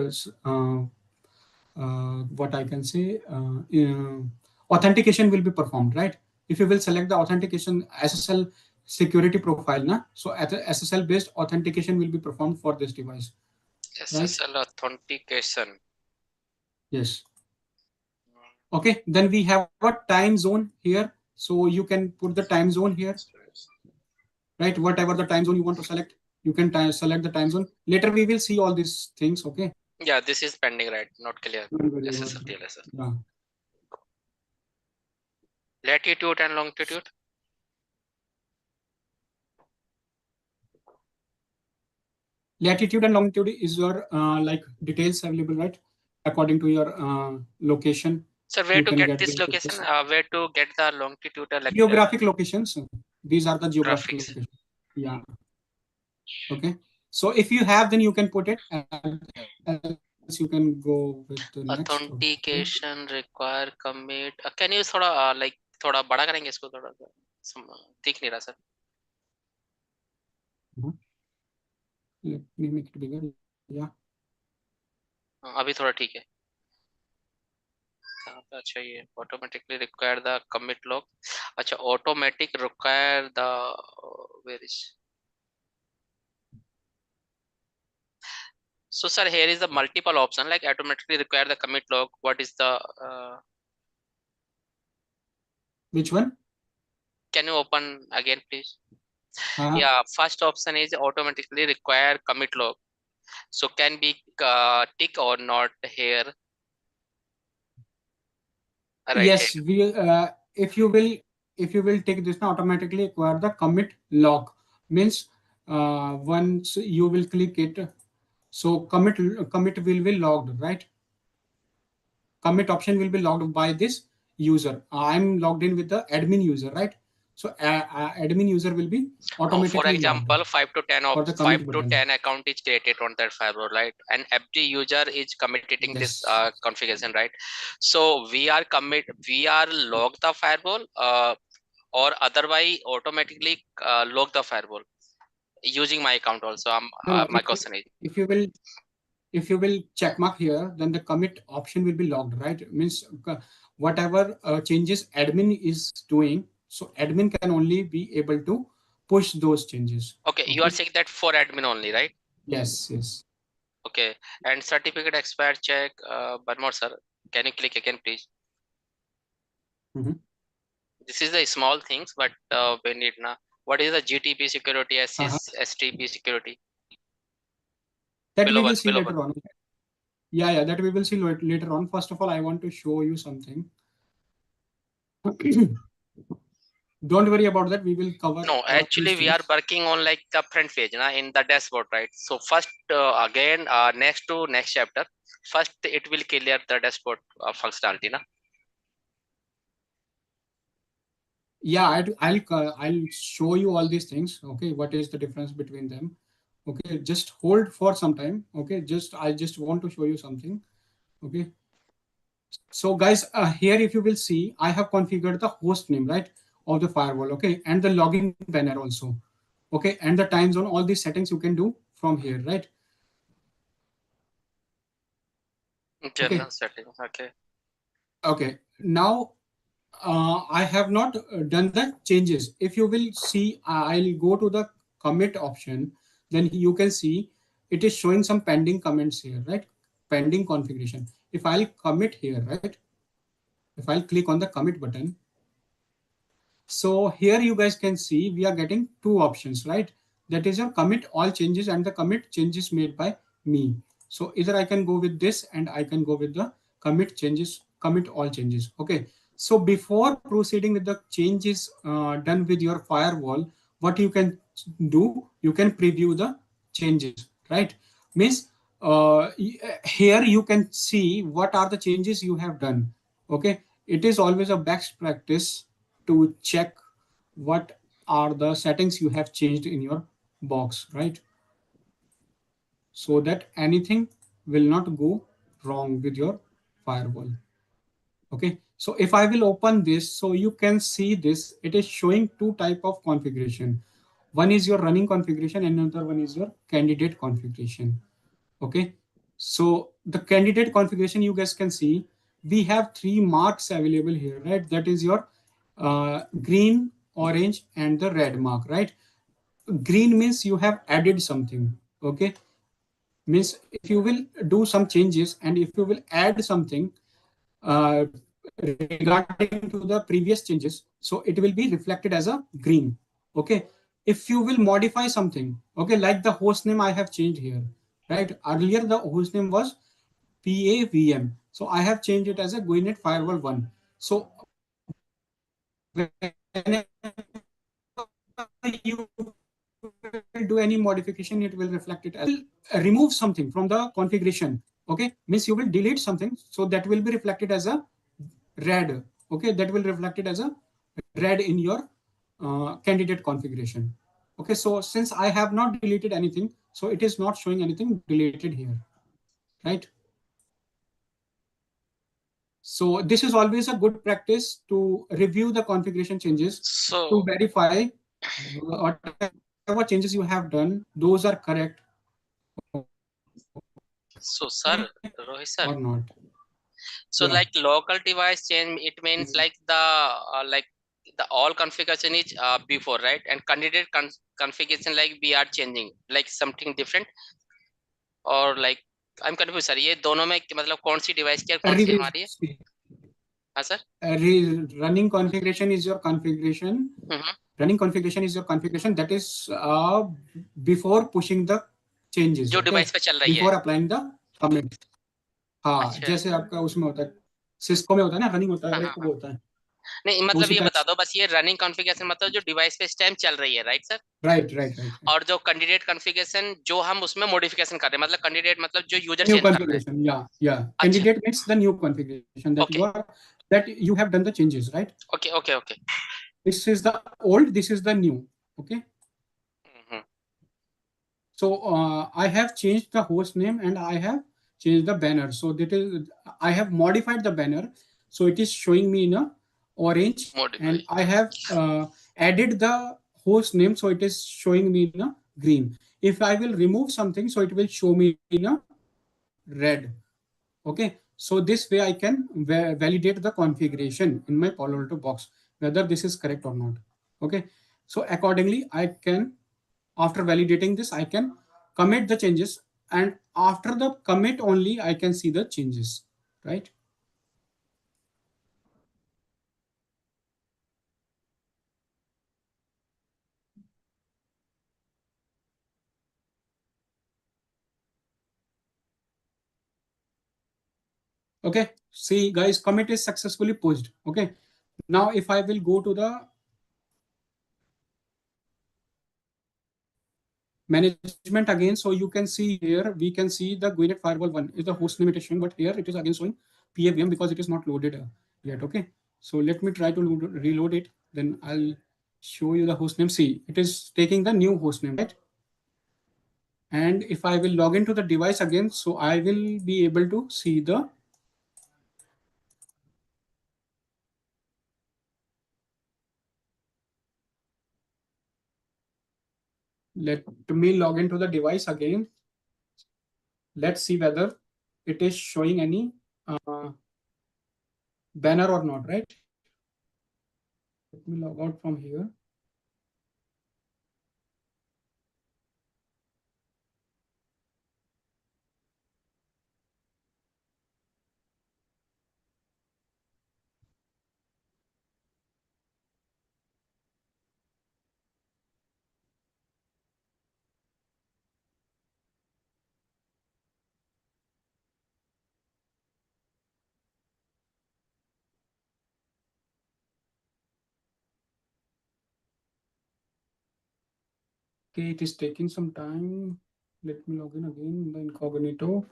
what I can say, authentication will be performed, right? If you will select the authentication SSL security profile, na, so at the SSL based authentication will be performed for this device. SSL authentication. Yes. Okay, then we have a time zone here. So you can put the time zone here, right? Whatever the time zone you want to select, you can select the time zone. Later we will see all these things, okay? Yeah, this is pending, right? Not clear. SSL, TLS. Yeah. Latitude and longitude. Latitude and longitude is your like details available, right? According to your location. So where to get this location? Where to get the longitude? Like geographic locations. These are the geographic graphics. locations. Yeah. Okay. So if you have, then you can put it, and else you can go with the next. Authentication require commit. Can you थोड़ा like थोड़ा बड़ा करेंगे इसको थोड़ा दिख नहीं रहा sir. Let me make it bigger. Yeah. अभी थोड़ा ठीक है. अच्छा ये automatically require the commit log. अच्छा automatic require the where is. So sir, here is the multiple option like automatically require the commit log. What is the which one? Can you open again please? Yeah, first option is automatically require commit log. So can be tick or not here. Right. Yes, we if you will take this now, automatically acquire the commit log, means once you will click it, so commit will be logged, right? Commit option will be logged by this user. I'm logged in with the admin user, right? So admin user will be automatically. For example, logged. 5 to 10 of 5 to 10 account is created on that firewall, right? And every user is committing this configuration, right? So we are log the firewall or otherwise automatically log the firewall using my account also. My question is, if you will check mark here, then the commit option will be logged, right? It means whatever changes admin is doing, so admin can only be able to push those changes. Okay, you are saying that for admin only, right? Yes. Okay, and certificate expired check. One more, sir. Can you click again, please? This is the small things, but we need now. What is the GTP security, STP security? That we will see later on. Yeah, that we will see later on. First of all, I want to show you something. Don't worry about that. We will cover. No, actually, we are working on like the front page, in the dashboard, right? So first, again, next chapter. First, it will clear the dashboard functionality, na? Yeah, I'll show you all these things. Okay, what is the difference between them? Okay, just hold for some time. Okay, I just want to show you something. Okay. So guys, here if you will see, I have configured the host name, right, of the firewall. Okay, and the login banner also. Okay, and the time zone. All these settings you can do from here, right? General settings. Okay. Okay. Now I have not done the changes. If you will see, I'll go to the commit option. Then you can see it is showing some pending comments here, right? Pending configuration. If I'll commit here, right? If I'll click on the commit button. So here you guys can see we are getting two options, right? That is your commit all changes and the commit changes made by me. So either I can go with this and I can go with the commit all changes. Okay. So before proceeding with the changes done with your firewall, what you can do, you can preview the changes, right? Means here you can see what are the changes you have done. Okay. It is always a best practice to check what are the settings you have changed in your box, right? So that anything will not go wrong with your firewall. Okay, so if I will open this, so you can see this, it is showing two type of configuration. One is your running configuration and another one is your candidate configuration. Okay, So the candidate configuration, you guys can see, we have 3 marks available here, right? That is your green, orange, and the red mark, right? Green means you have added something, okay? Means if you will do some changes and if you will add something uh, regarding to the previous changes, so it will be reflected as a green, okay? If you will modify something, okay, like the host name I have changed here, right? Earlier the host name was PAVM, so I have changed it as a GuiNet Firewall 1. So whenever you will do any modification, it will reflect it as remove something from the configuration, okay? Means you will delete something, so that will be reflected as a red, okay? That will reflect it as a red in your candidate configuration, okay? So since I have not deleted anything, so it is not showing anything deleted here, right? So this is always a good practice to review the configuration changes to verify whatever changes you have done, those are correct. So sir, Rohit sir, or not. so Yeah. like local device change, it means like the all configuration is before, right? And candidate configuration like we are changing like something different, or like I'm confused sir, ये दोनों में मतलब कौन सी device की और कौन सी हमारी है? हाँ sir, running configuration is your configuration. Running configuration is your configuration that is before pushing the changes, जो डिवाइस पे चल रही है, before applying the commit. हाँ, जैसे आपका उसमें होता है, सिस्को में होता है ना, रनिंग होता है, एक वो होता है. नहीं मतलब ये बता दो बस, ये रनिंग कॉन्फ़िगरेशन मतलब जो डिवाइस पे इस टाइम चल रही है, राइट सर? राइट. और जो कैंडिडेट कॉन्फ़िगरेशन जो हम उसमें मॉडिफिकेशन कर रहे हैं, मतलब कैंडिडेट मतलब जो यूजर न्यू चेंज कर रहे हैं. configuration, yeah. Candidate means the new configuration that you have done the changes, right? Okay. This is the old, this is the new, okay? So I have changed the host name and I have changed the banner. So that is, I have modified the banner. So it is showing me in a orange, and I have added the host name. So it is showing me in a green. If I will remove something, so it will show me in a red. Okay. So this way I can validate the configuration in my Palo Alto box, whether this is correct or not. Okay. So accordingly, I can, after validating this, I can commit the changes, and after the commit only I can see the changes, right? Okay, see guys, commit is successfully pushed. Okay, now if I will go to the management again, so you can see here, we can see the GuiNet Firewall 1 is the host name it is showing, but here it is again showing PAVM because it is not loaded yet. Okay, so let me try to reload it, then I'll show you the host name. See, it is taking the new host name, right? And if I will log into the device again, so I will be able to see the let me log into the device again. Let's see whether it is showing any banner or not, right? Let me log out from here. Okay, it is taking some time. Let me log in again in the incognito.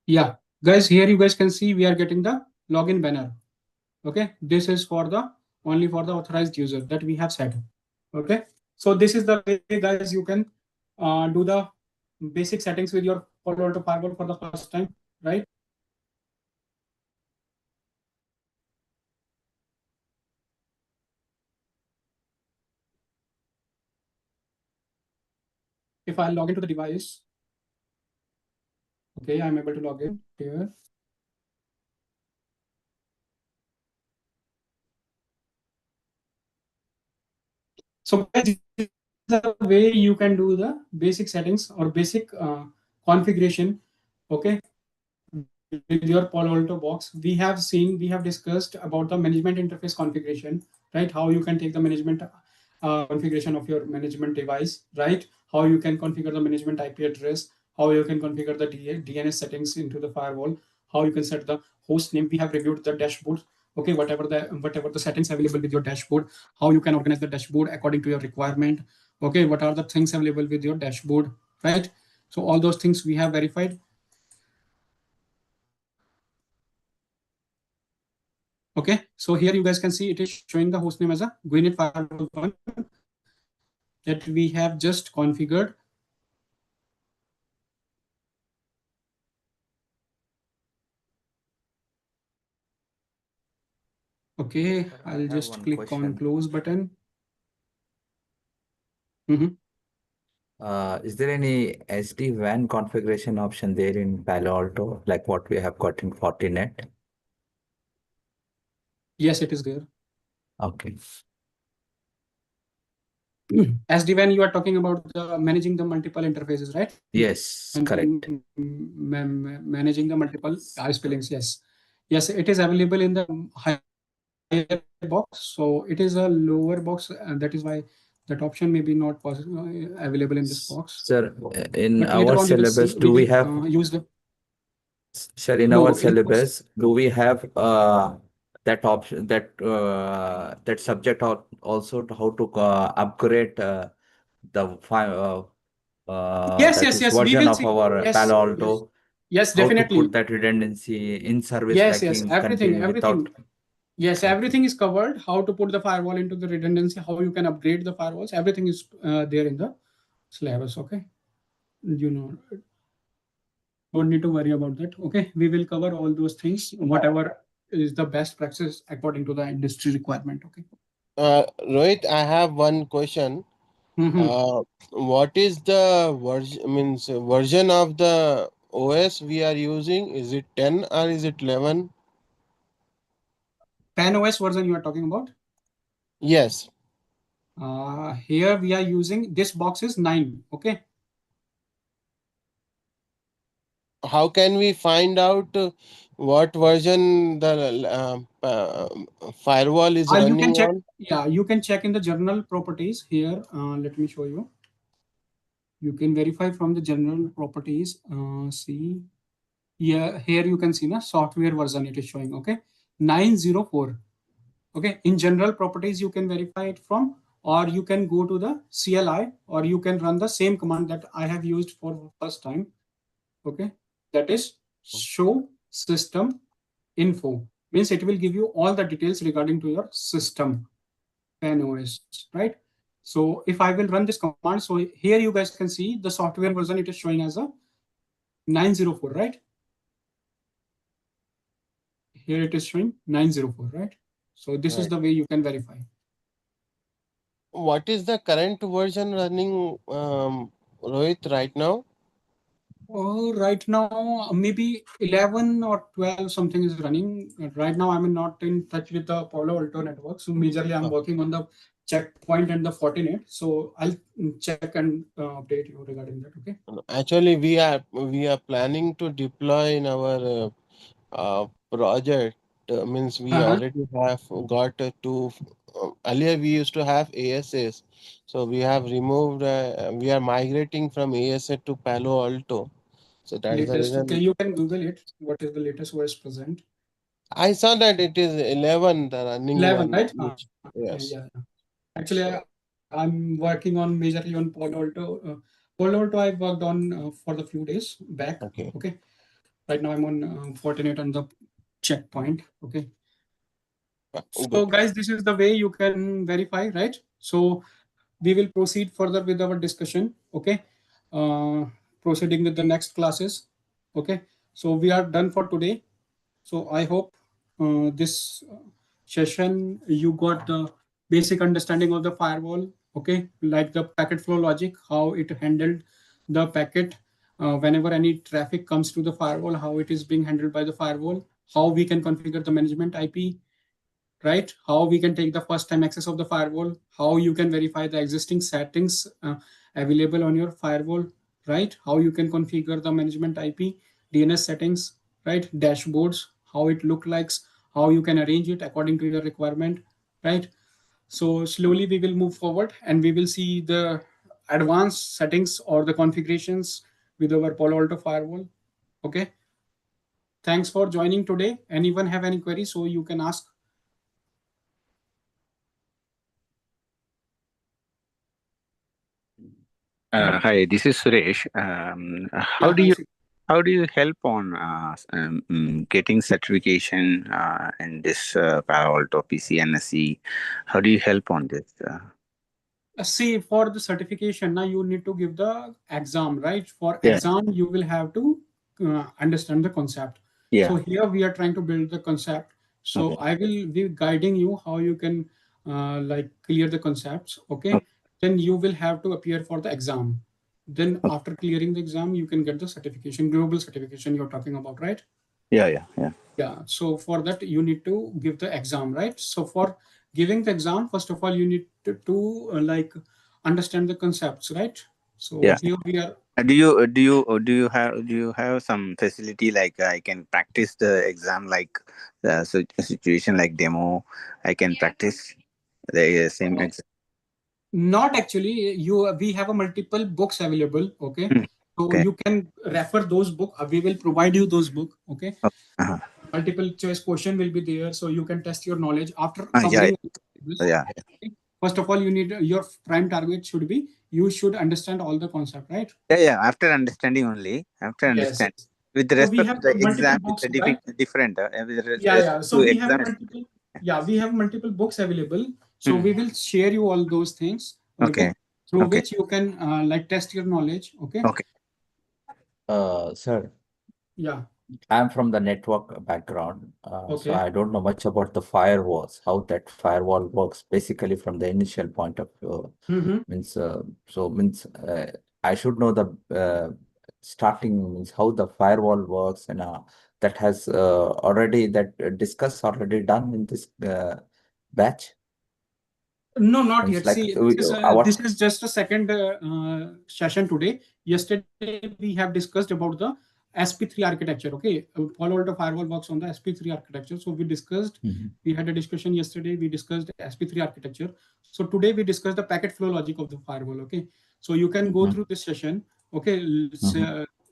Yeah, guys, here you guys can see we are getting the login banner. Okay, this is for the only for the authorized user that we have set. Okay, so this is the way, guys, you can do the basic settings with your Palo Alto Firewall for the first time, right? If I log into the device, okay, I'm able to log in here. So this is the way you can do the basic settings or basic configuration, okay, with your Palo Alto box. We have discussed about the management interface configuration, right? How you can take the management configuration of your management device, right? How you can configure the management IP address, how you can configure the DNS settings into the firewall, how you can set the host name. We have reviewed the dashboard, okay, whatever the settings available with your dashboard, how you can organize the dashboard according to your requirement, okay, what are the things available with your dashboard, right? So all those things we have verified. Okay, so here you guys can see it is showing the hostname as a GuiNet Firewall 1 that we have just configured. Okay, I'll just click on close button. Is there any SD-WAN configuration option there in Palo Alto, like what we have got in Fortinet? Yes, it is there. Okay. SD-WAN, you are talking about managing the multiple interfaces, right? Yes, correct. Managing the multiple spellings, yes. Yes, it is available in the higher box. So it is a lower box, and that is why that option may be not available in this box. Sir, in But later our on, you will syllabus, see do we will, have use the sir, in no our in syllabus, do we have that option, that subject also to how to upgrade the yes, that yes, is yes. We version will of see. our Yes, Palo yes, Alto, yes, how to definitely. put that redundancy in service, Yes, like yes. in Everything, continue without. Yes, Okay. everything is covered. How to put the firewall into the redundancy, how you can upgrade the firewalls. Everything is there in the syllabus. Okay, you know, don't need to worry about that. Okay, we will cover all those things. Whatever is the best practice according to the industry requirement. Okay. Rohit, I have one question. What is the version of the OS we are using? Is it 10 or is it 11? PAN OS version you are talking about? Yes. Here we are using this box is 9. Okay. How can we find out what version the firewall is You running can check. on? Yeah, you can check in the general properties here. Let me show you. You can verify from the general properties. See, yeah, here you can see the software version it is showing. Okay, 904. Okay, in general properties you can verify it from, or you can go to the CLI, or you can run the same command that I have used for first time. Okay, that is show system info, means it will give you all the details regarding to your system PAN OS, right? So if I will run this command, so here you guys can see the software version it is showing as a 904, right? Here it is showing 904, right? So this is the way you can verify. What is the current version running, Rohit, right now? Oh, right now maybe 11 or 12 something is running. Right now I'm not in touch with the Palo Alto network, so majorly I'm working on the checkpoint and the Fortinet. So I'll check and update you regarding that. Okay. Actually, we are planning to deploy in our project. Means we already have got two. Earlier we used to have ASAs, so we have removed. We are migrating from ASA to Palo Alto. So that is the Latest. Okay, reason. you can Google it. What is the latest OS present? I saw that it is 11, the running 11, one. right? Yes. Yeah. Actually, So, I'm working on majorly on Palo Alto. Palo Alto I worked on for the few days back. okay. Okay. Right now I'm on Fortinet and the checkpoint. Okay. So Good. guys, this is the way you can verify, right? So we will proceed further with our discussion. Okay. proceeding with the next classes. Okay, so we are done for today. So I hope this session you got the basic understanding of the firewall. Okay, like the packet flow logic, how it handled the packet whenever any traffic comes to the firewall, how it is being handled by the firewall, how we can configure the management IP, right? How we can take the first time access of the firewall, how you can verify the existing settings available on your firewall, right? How you can configure the management IP, DNS settings, right? Dashboards, how it look like, how you can arrange it according to your requirement, right? So slowly we will move forward and we will see the advanced settings or the configurations with our Palo Alto Firewall. Okay. Thanks for joining today. Anyone have any queries? So you can ask. Hi, this is Suresh. Yeah, hi. How do you help on getting certification in this Palo Alto PCNSE? How do you help on this? See, for the certification, now you need to give the exam, right? For Yeah. exam, you will have to understand the concept. Yeah. So here we are trying to build the concept. So Okay. I will be guiding you how you can like clear the concepts. Okay. Okay. Then you will have to appear for the exam. Then after clearing the exam, you can get the certification, global certification you're talking about, right? Yeah. Yeah. So for that, you need to give the exam, right? So for giving the exam, first of all, you need to like understand the concepts, right? So Yeah. here we are. Do you have some facility like I can practice the exam like so a situation like demo I can practice the same exam. Not actually. We have a multiple books available. Okay. So Okay. you can refer those books. We will provide you those books. Okay. Okay. Uh-huh. Multiple choice question will be there, so you can test your knowledge after Yeah. covering this. Yeah. First of all, you need your prime target should be you should understand all the concept, right? Yeah. After understanding only, after Yes. understand with So we respect have to the multiple exam, it's books, a right? different. With Yeah. respect So to we have exam. multiple. Yeah, we have multiple books available. So we will share you all those things. Okay. Okay. Through Okay. which you can like test your knowledge. Okay. Okay. Sir, Yeah. I'm from the network background, so Okay. I don't know much about the firewalls, how that firewall works, basically from the initial point of view. Means, I should know the starting means how the firewall works, and that has already discuss already done in this batch. No, not Means yet. like See, our this is just a second session today. Yesterday, we have discussed about the SP3 architecture. Okay. Palo Alto Firewall works on the SP3 architecture. So we discussed, we had a discussion yesterday. We discussed SP3 architecture. So today we discussed the packet flow logic of the firewall. Okay. So you can go through this session. Okay.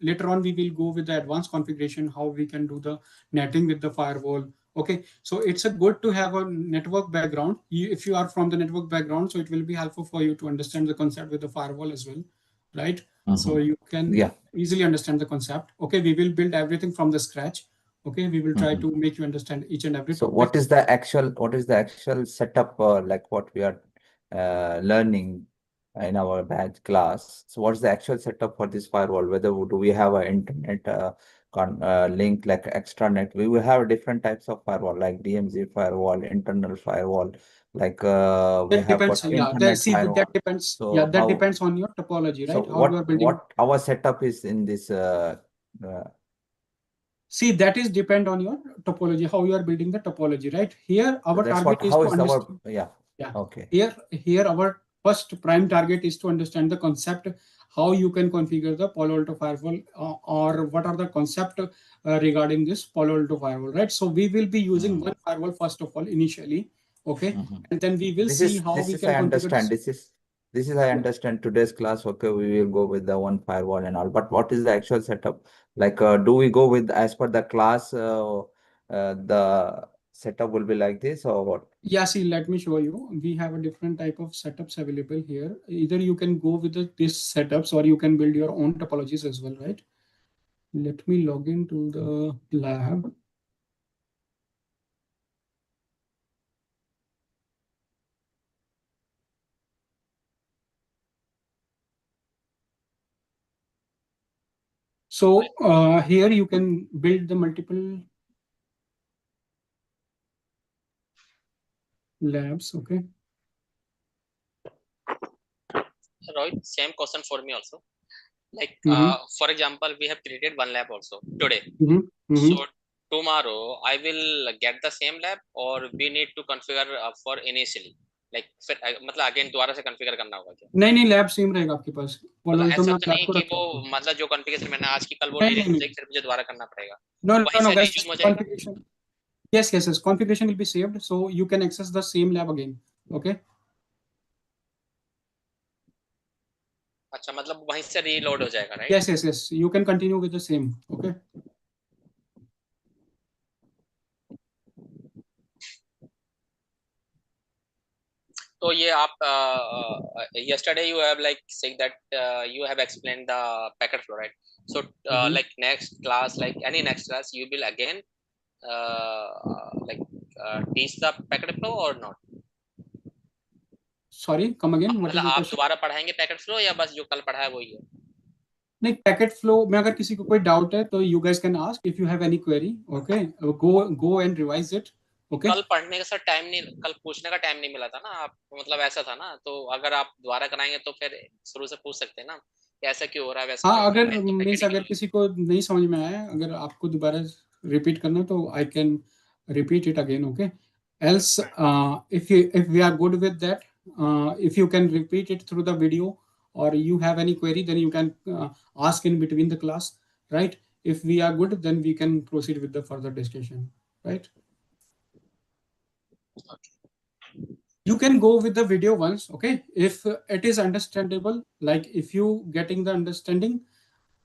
Later on, we will go with the advanced configuration, how we can do the netting with the firewall. Okay, so it's a good to have a network background. If you are from the network background, so it will be helpful for you to understand the concept with the firewall as well, right? So you can easily understand the concept. Okay, we will build everything from the scratch. Okay, we will try to make you understand each and every So topic. what is the actual setup like what we are learning in our batch class? So what's the actual setup for this firewall? Whether do we have an internet link like extranet? We will have different types of firewall like DMZ firewall, internal firewall, like we That have depends. got Yeah, internet firewall. that depends. So Yeah, that depends on your topology, so right? How you are building. what our setup is in this See, that is depend on your topology, how you are building the topology, right? Here, our that's target what is how to is understand. our Yeah. okay. Here our first prime target is to understand the concept, how you can configure the Palo Alto Firewall, or what are the concept regarding this Palo Alto Firewall, right? So we will be using one firewall first of all initially, okay, and then we will see how we can I configure understand. this. This is I understand today's class. Okay, we will go with the one firewall and all. But what is the actual setup? Like, do we go with as per the class? The setup will be like this or what? Yeah, see, let me show you. We have a different type of setups available here. Either you can go with this setups or you can build your own topologies as well, right? Let me log into the lab. So here you can build the multiple labs. Okay. Right. Same question for me also. Like, Mhm. for example, we have created one lab also today. Mhm. Mhm. So tomorrow I will get the same lab, or we need to configure for initially. Like फिर मतलब again दोबारा से configure करना होगा क्या? नहीं lab same रहेगा आपके पास. मतलब Palo Alto ऐसा में तो लैब नहीं को कि रखा वो है. मतलब जो कॉन्फ़िगरेशन मैंने आज की कल वो नहीं डिलीट नहीं हो नहीं. जाएगी, फिर मुझे दोबारा करना पड़ेगा. No वहीं no से guys. रिज्यूम हो जाएगा. Configuration. Yes. Configuration will be saved, so you can access the same lab again. Okay. अच्छा मतलब वहीं से रीलोड हो जाएगा, right? Yes. You can continue with the same. Okay. तो ये आप yesterday you have like saying that you have explained the packet flow, right? So like next class, like any next class, you will again like teach the packet flow or not? Sorry, come again. What is मतलब your आप question? दोबारा पढ़ाएंगे packet flow या बस जो कल पढ़ा है वही है? नहीं पैकेट फ्लो में अगर किसी को कोई डाउट है तो you guys can ask if you have any query. Okay go and revise it. Okay कल पढ़ने का सर टाइम नहीं, कल पूछने का टाइम नहीं मिला था ना. आप मतलब ऐसा था ना, तो अगर आप दोबारा कराएंगे तो फिर शुरू से पूछ सकते हैं ना कि ऐसा क्यों हो रहा है, वैसा क्यों हाँ हो रहा है, अगर right? तो मीन्स practically अगर किसी को नहीं समझ में आया अगर आपको दोबारा रिपीट करना है तो I can repeat it again. Okay else if we are good with that, if you can repeat it through the video or you have any query then you can ask in between the class, right? If we are good then we can proceed with the further discussion, right? You can go with the video once. Okay, if it is understandable, like if you getting the understanding,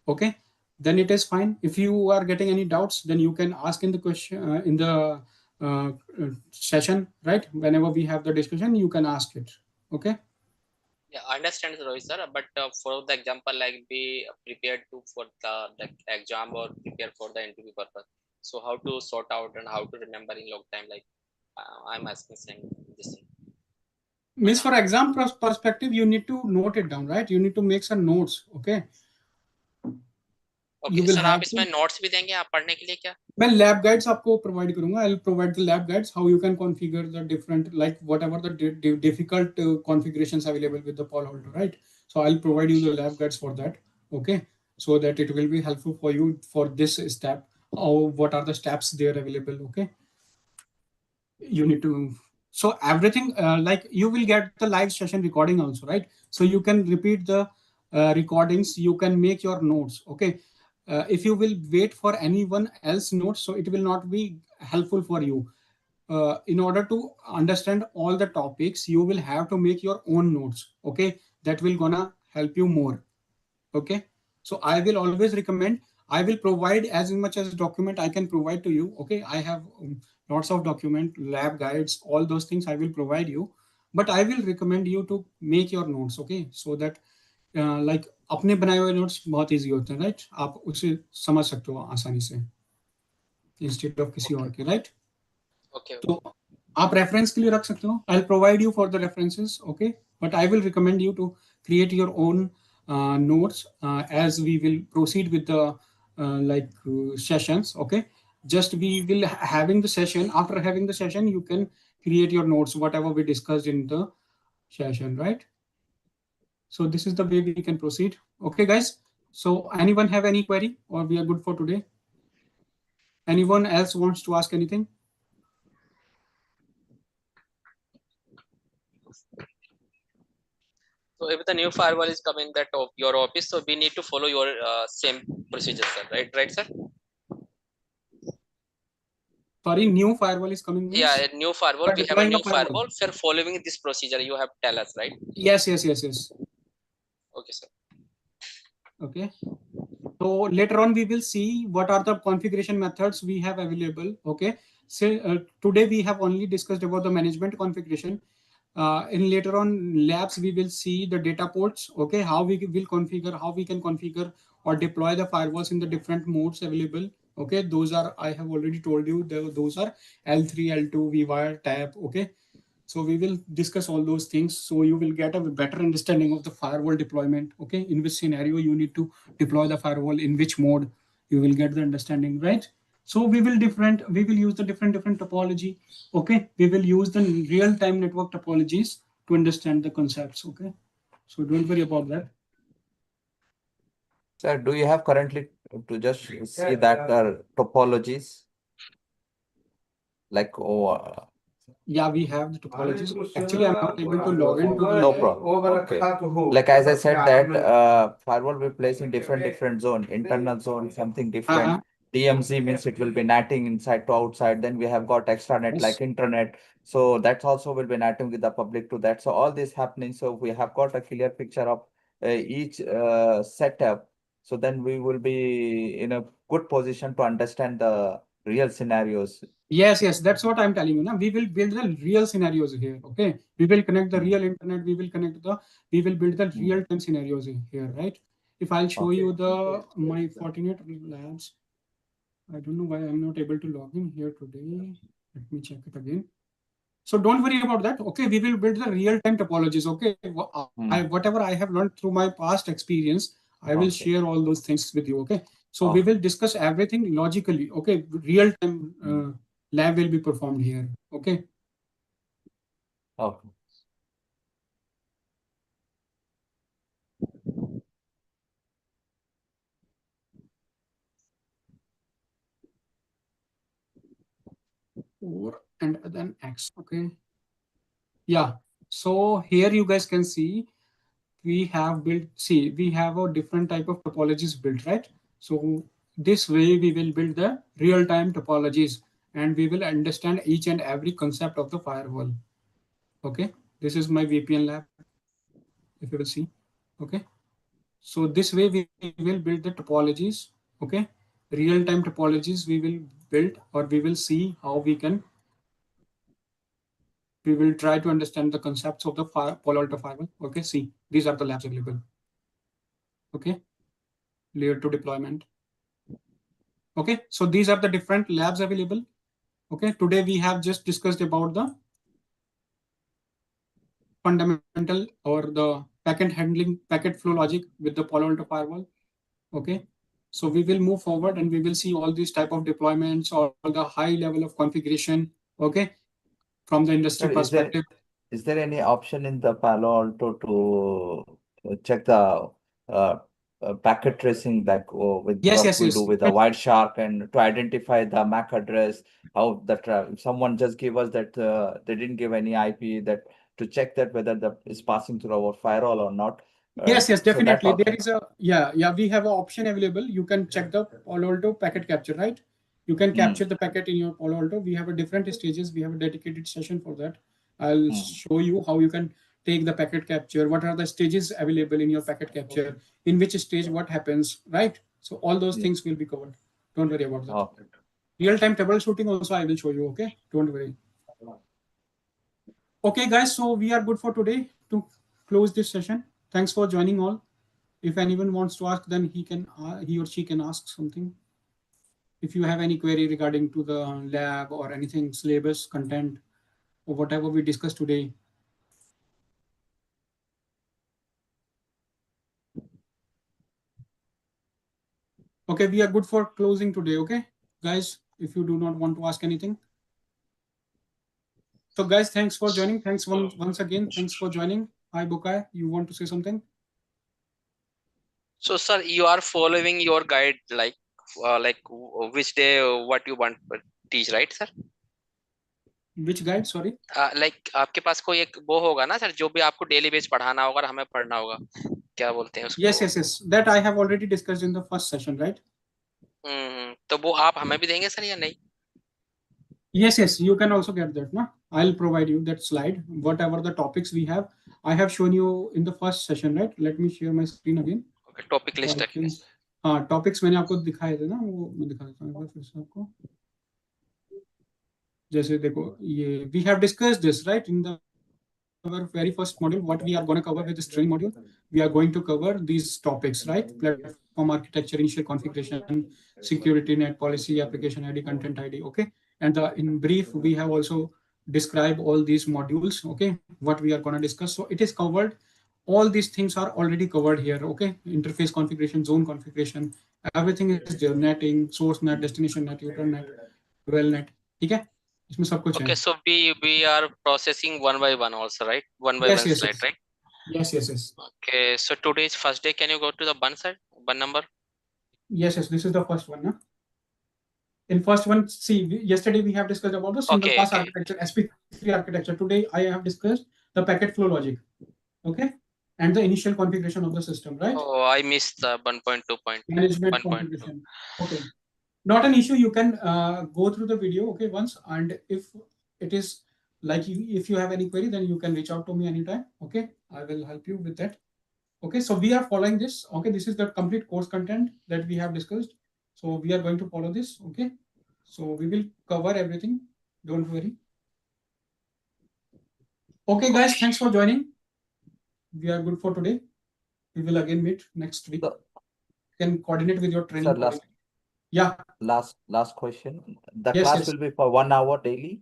okay, then it is fine. If you are getting any doubts then you can ask in the question in the session, right? Whenever we have the discussion you can ask it. Okay. Yeah, I understand, Rohit sir, but for the example, like be prepared to for the exam or prepare for the interview purpose. So how to sort out and how to remember in long time, like I'm asking saying this thing. Means for exam perspective you need to note it down, right? You need to make some notes. Okay. Okay, You will sir आप have इसमें to. Notes भी देंगे आप पढ़ने के लिए क्या? मैं lab guides आपको provide करूंगा. I'll provide the lab guides how you can configure the different, like whatever the difficult configurations available with the Palo Alto, right? So I'll provide you the lab guides for that. Okay, so that it will be helpful for you for this step. Or what are the steps there available? Okay, you need to. So everything like you will get the live session recording also, right? So you can repeat the recordings. You can make your notes. Okay. If you will wait for anyone else notes, so it will not be helpful for you. In order to understand all the topics you will have to make your own notes. Okay, that will gonna help you more. Okay, so I will always recommend, I will provide as much as document I can provide to you. Okay, I have lots of document, lab guides, all those things I will provide you, but I will recommend you to make your notes. Okay, so that like अपने बनाए हुए notes बहुत easy होते हैं, right? आप उसे समझ सकते हो आसानी से इंस्टेड ऑफ किसी और के, राइट? तो आप रेफरेंस के लिए रख सकते हो. I will provide you for the references. Okay, but I will recommend you to create your own notes as we will proceed with the sessions. Okay, just we will having the session. After having the session you can create your notes whatever we discussed in the session, right? So this is the way we can proceed. Okay guys, so anyone have any query or we are good for today? Anyone else wants to ask anything? So if the new firewall is coming that of your office, so we need to follow your same procedure, sir, right sir? Sorry, new firewall is coming means? Yeah, a new firewall. We have a deploying new a firewall. firewall. Sir, following this procedure, you have tell us, right? Yes. Okay, sir. Okay. So later on we will see what are the configuration methods we have available. Okay. So today we have only discussed about the management configuration. In later on labs we will see the data ports. Okay, how we will configure, how we can configure or deploy the firewalls in the different modes available. Okay, those are, I have already told you, those are L3, L2, vWire, tab. Okay, So we will discuss all those things. So you will get a better understanding of the firewall deployment. Okay, in which scenario you need to deploy the firewall, in which mode, you will get the understanding, right? So we will use the different topology. Okay, we will use the real-time network topologies to understand the concepts. Okay, so don't worry about that. Sir, do you have currently to just see that topologies? Like, yeah, we have the topologies. Actually, I'm not able to log into the no problem. Okay. Like as I said that firewall will place in different zone, internal zone, something different. DMZ means it will be netting inside to outside. Then we have got extranet like internet. So that's also will be netting with the public to that. So all this happening. So we have got a clear picture of each setup. So then we will be in a good position to understand the real scenarios. Yes, that's what I'm telling you. Now we will build the real scenarios here. Okay, we will connect the real internet. We will build the real time scenarios here, right? If I'll show you my Fortinet labs, I don't know why I'm not able to log in here today. Let me check it again. So don't worry about that. Okay, we will build the real time topologies. Okay, whatever I have learned through my past experience, I will share all those things with you. Okay, so we will discuss everything logically. Okay, real time lab will be performed here. Okay. Okay. And then X. Okay. Yeah. So here you guys can see we have built. See, we have a different type of topologies built, right? So this way we will build the real-time topologies, and we will understand each and every concept of the firewall. Okay, this is my VPN lab, if you will see. Okay, so this way we will build the topologies. Okay, real-time topologies we will build, or we will see how we will try to understand the concepts of the Palo Alto Firewall. Okay, see, these are the labs available. Okay, layer 2 deployment. Okay, so these are the different labs available. Okay, today we have just discussed about the fundamental or the packet handling, packet flow logic with the Palo Alto Firewall. Okay, so we will move forward and we will see all these type of deployments or the high level of configuration. Okay, from the industry perspective. Is there any option in the Palo Alto to check the packet tracing, like with what we do with the Wireshark, and to identify the MAC address? How that if someone just give us that they didn't give any IP, that to check that whether that is passing through our firewall or not. Yes, definitely. So there is a we have an option available. You can check the Palo Alto packet capture, right? You can capture the packet in your Palo Alto. We have a different stages. We have a dedicated session for that. I'll show you how you can take the packet capture. What are the stages available in your packet capture? In which stage what happens, right? So all those things will be covered. Don't worry about that. Real-time troubleshooting also I will show you. Okay, don't worry. Okay, guys. So we are good for today to close this session. Thanks for joining all. If anyone wants to ask, then he or she can ask something. If you have any query regarding to the lab or anything, syllabus, content, or whatever we discussed today. Okay, we are good for closing today. Okay, guys, if you do not want to ask anything. So guys, thanks for joining. Thanks once again. Thanks for joining. Hi, Bukai, you want to say something? So, sir, you are following your guide, like which day, what you want to teach, right, sir? Which guide? Sorry. Like आपके पास कोई एक वो होगा ना sir, जो भी आपको daily base पढ़ाना होगा और हमें पढ़ना होगा, क्या बोलते हैं उसको? Yes. That I have already discussed in the first session, right? तो वो आप हमें भी देंगे सर या नहीं? Yes. You can also get that. No, I'll provide you that slide. Whatever the topics we have, I have shown you in the first session, right? Let me share my screen again. Okay, topic list. हाँ, topics मैंने आपको दिखाए थे ना, वो मैं दिखा देता हूँ फिर से आपको. जैसे देखो ये we have discussed this, right, in our very first module. What we are going to cover with this training module, we are going to cover these topics, right? Platform architecture, initial configuration, security net policy, application ID, content ID. Okay, and in brief we have also describe all these modules, okay, what we are going to discuss. So it is covered. All these things are already covered here, okay? Interface configuration, zone configuration, everything is there. Netting, source net, destination net, user net, well net. Okay? इसमें सब कुछ है. Okay, so we are processing one by one also, right? One by Yes, one yes, slide, yes. right? Yes, yes, yes. Okay, so today is first day. Can you go to the one side, one number? Yes, yes. This is the first one. No? In first one, see, yesterday we have discussed about the single pass architecture, SP3 architecture. Today I have discussed the packet flow logic, okay, and the initial configuration of the system, right? Oh, I missed the 1.2 point. Management 1.2. configuration. Okay, not an issue. You can go through the video, okay, once, and if it is like if you have any query, then you can reach out to me anytime. Okay, I will help you with that. Okay, so we are following this. Okay, this is the complete course content that we have discussed. So we are going to follow this. Okay, so we will cover everything. Don't worry. Okay, guys, thanks for joining. We are good for today. We will again meet next week. You can coordinate with your training. Sir, last question. The Yes, class yes. will be for 1 hour daily?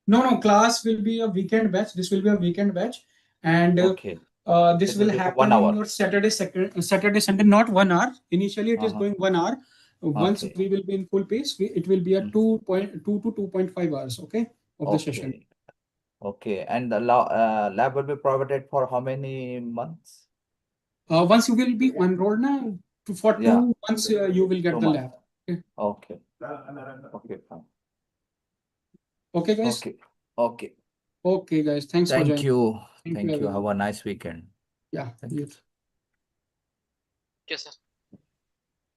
No, class will be a weekend batch. This will be a weekend batch, and Okay. this It will will be for 1 happen in hour. your Saturday, Sunday, not 1 hour. Initially, it is going 1 hour. Once Okay. we will be in full pace, it will be a 2.2 to 2.5 hours, okay, of the session. Okay. And the lab will be provided for how many months? Once you will be enrolled now, for 2 months, you will get 2 the months. lab. Okay. Okay. Okay, fine. Okay, guys. Okay. Okay, guys. Thanks for joining. Thank you. Thank Thank you. everyone. Have a nice weekend. Yeah. Thank you. Yes, sir.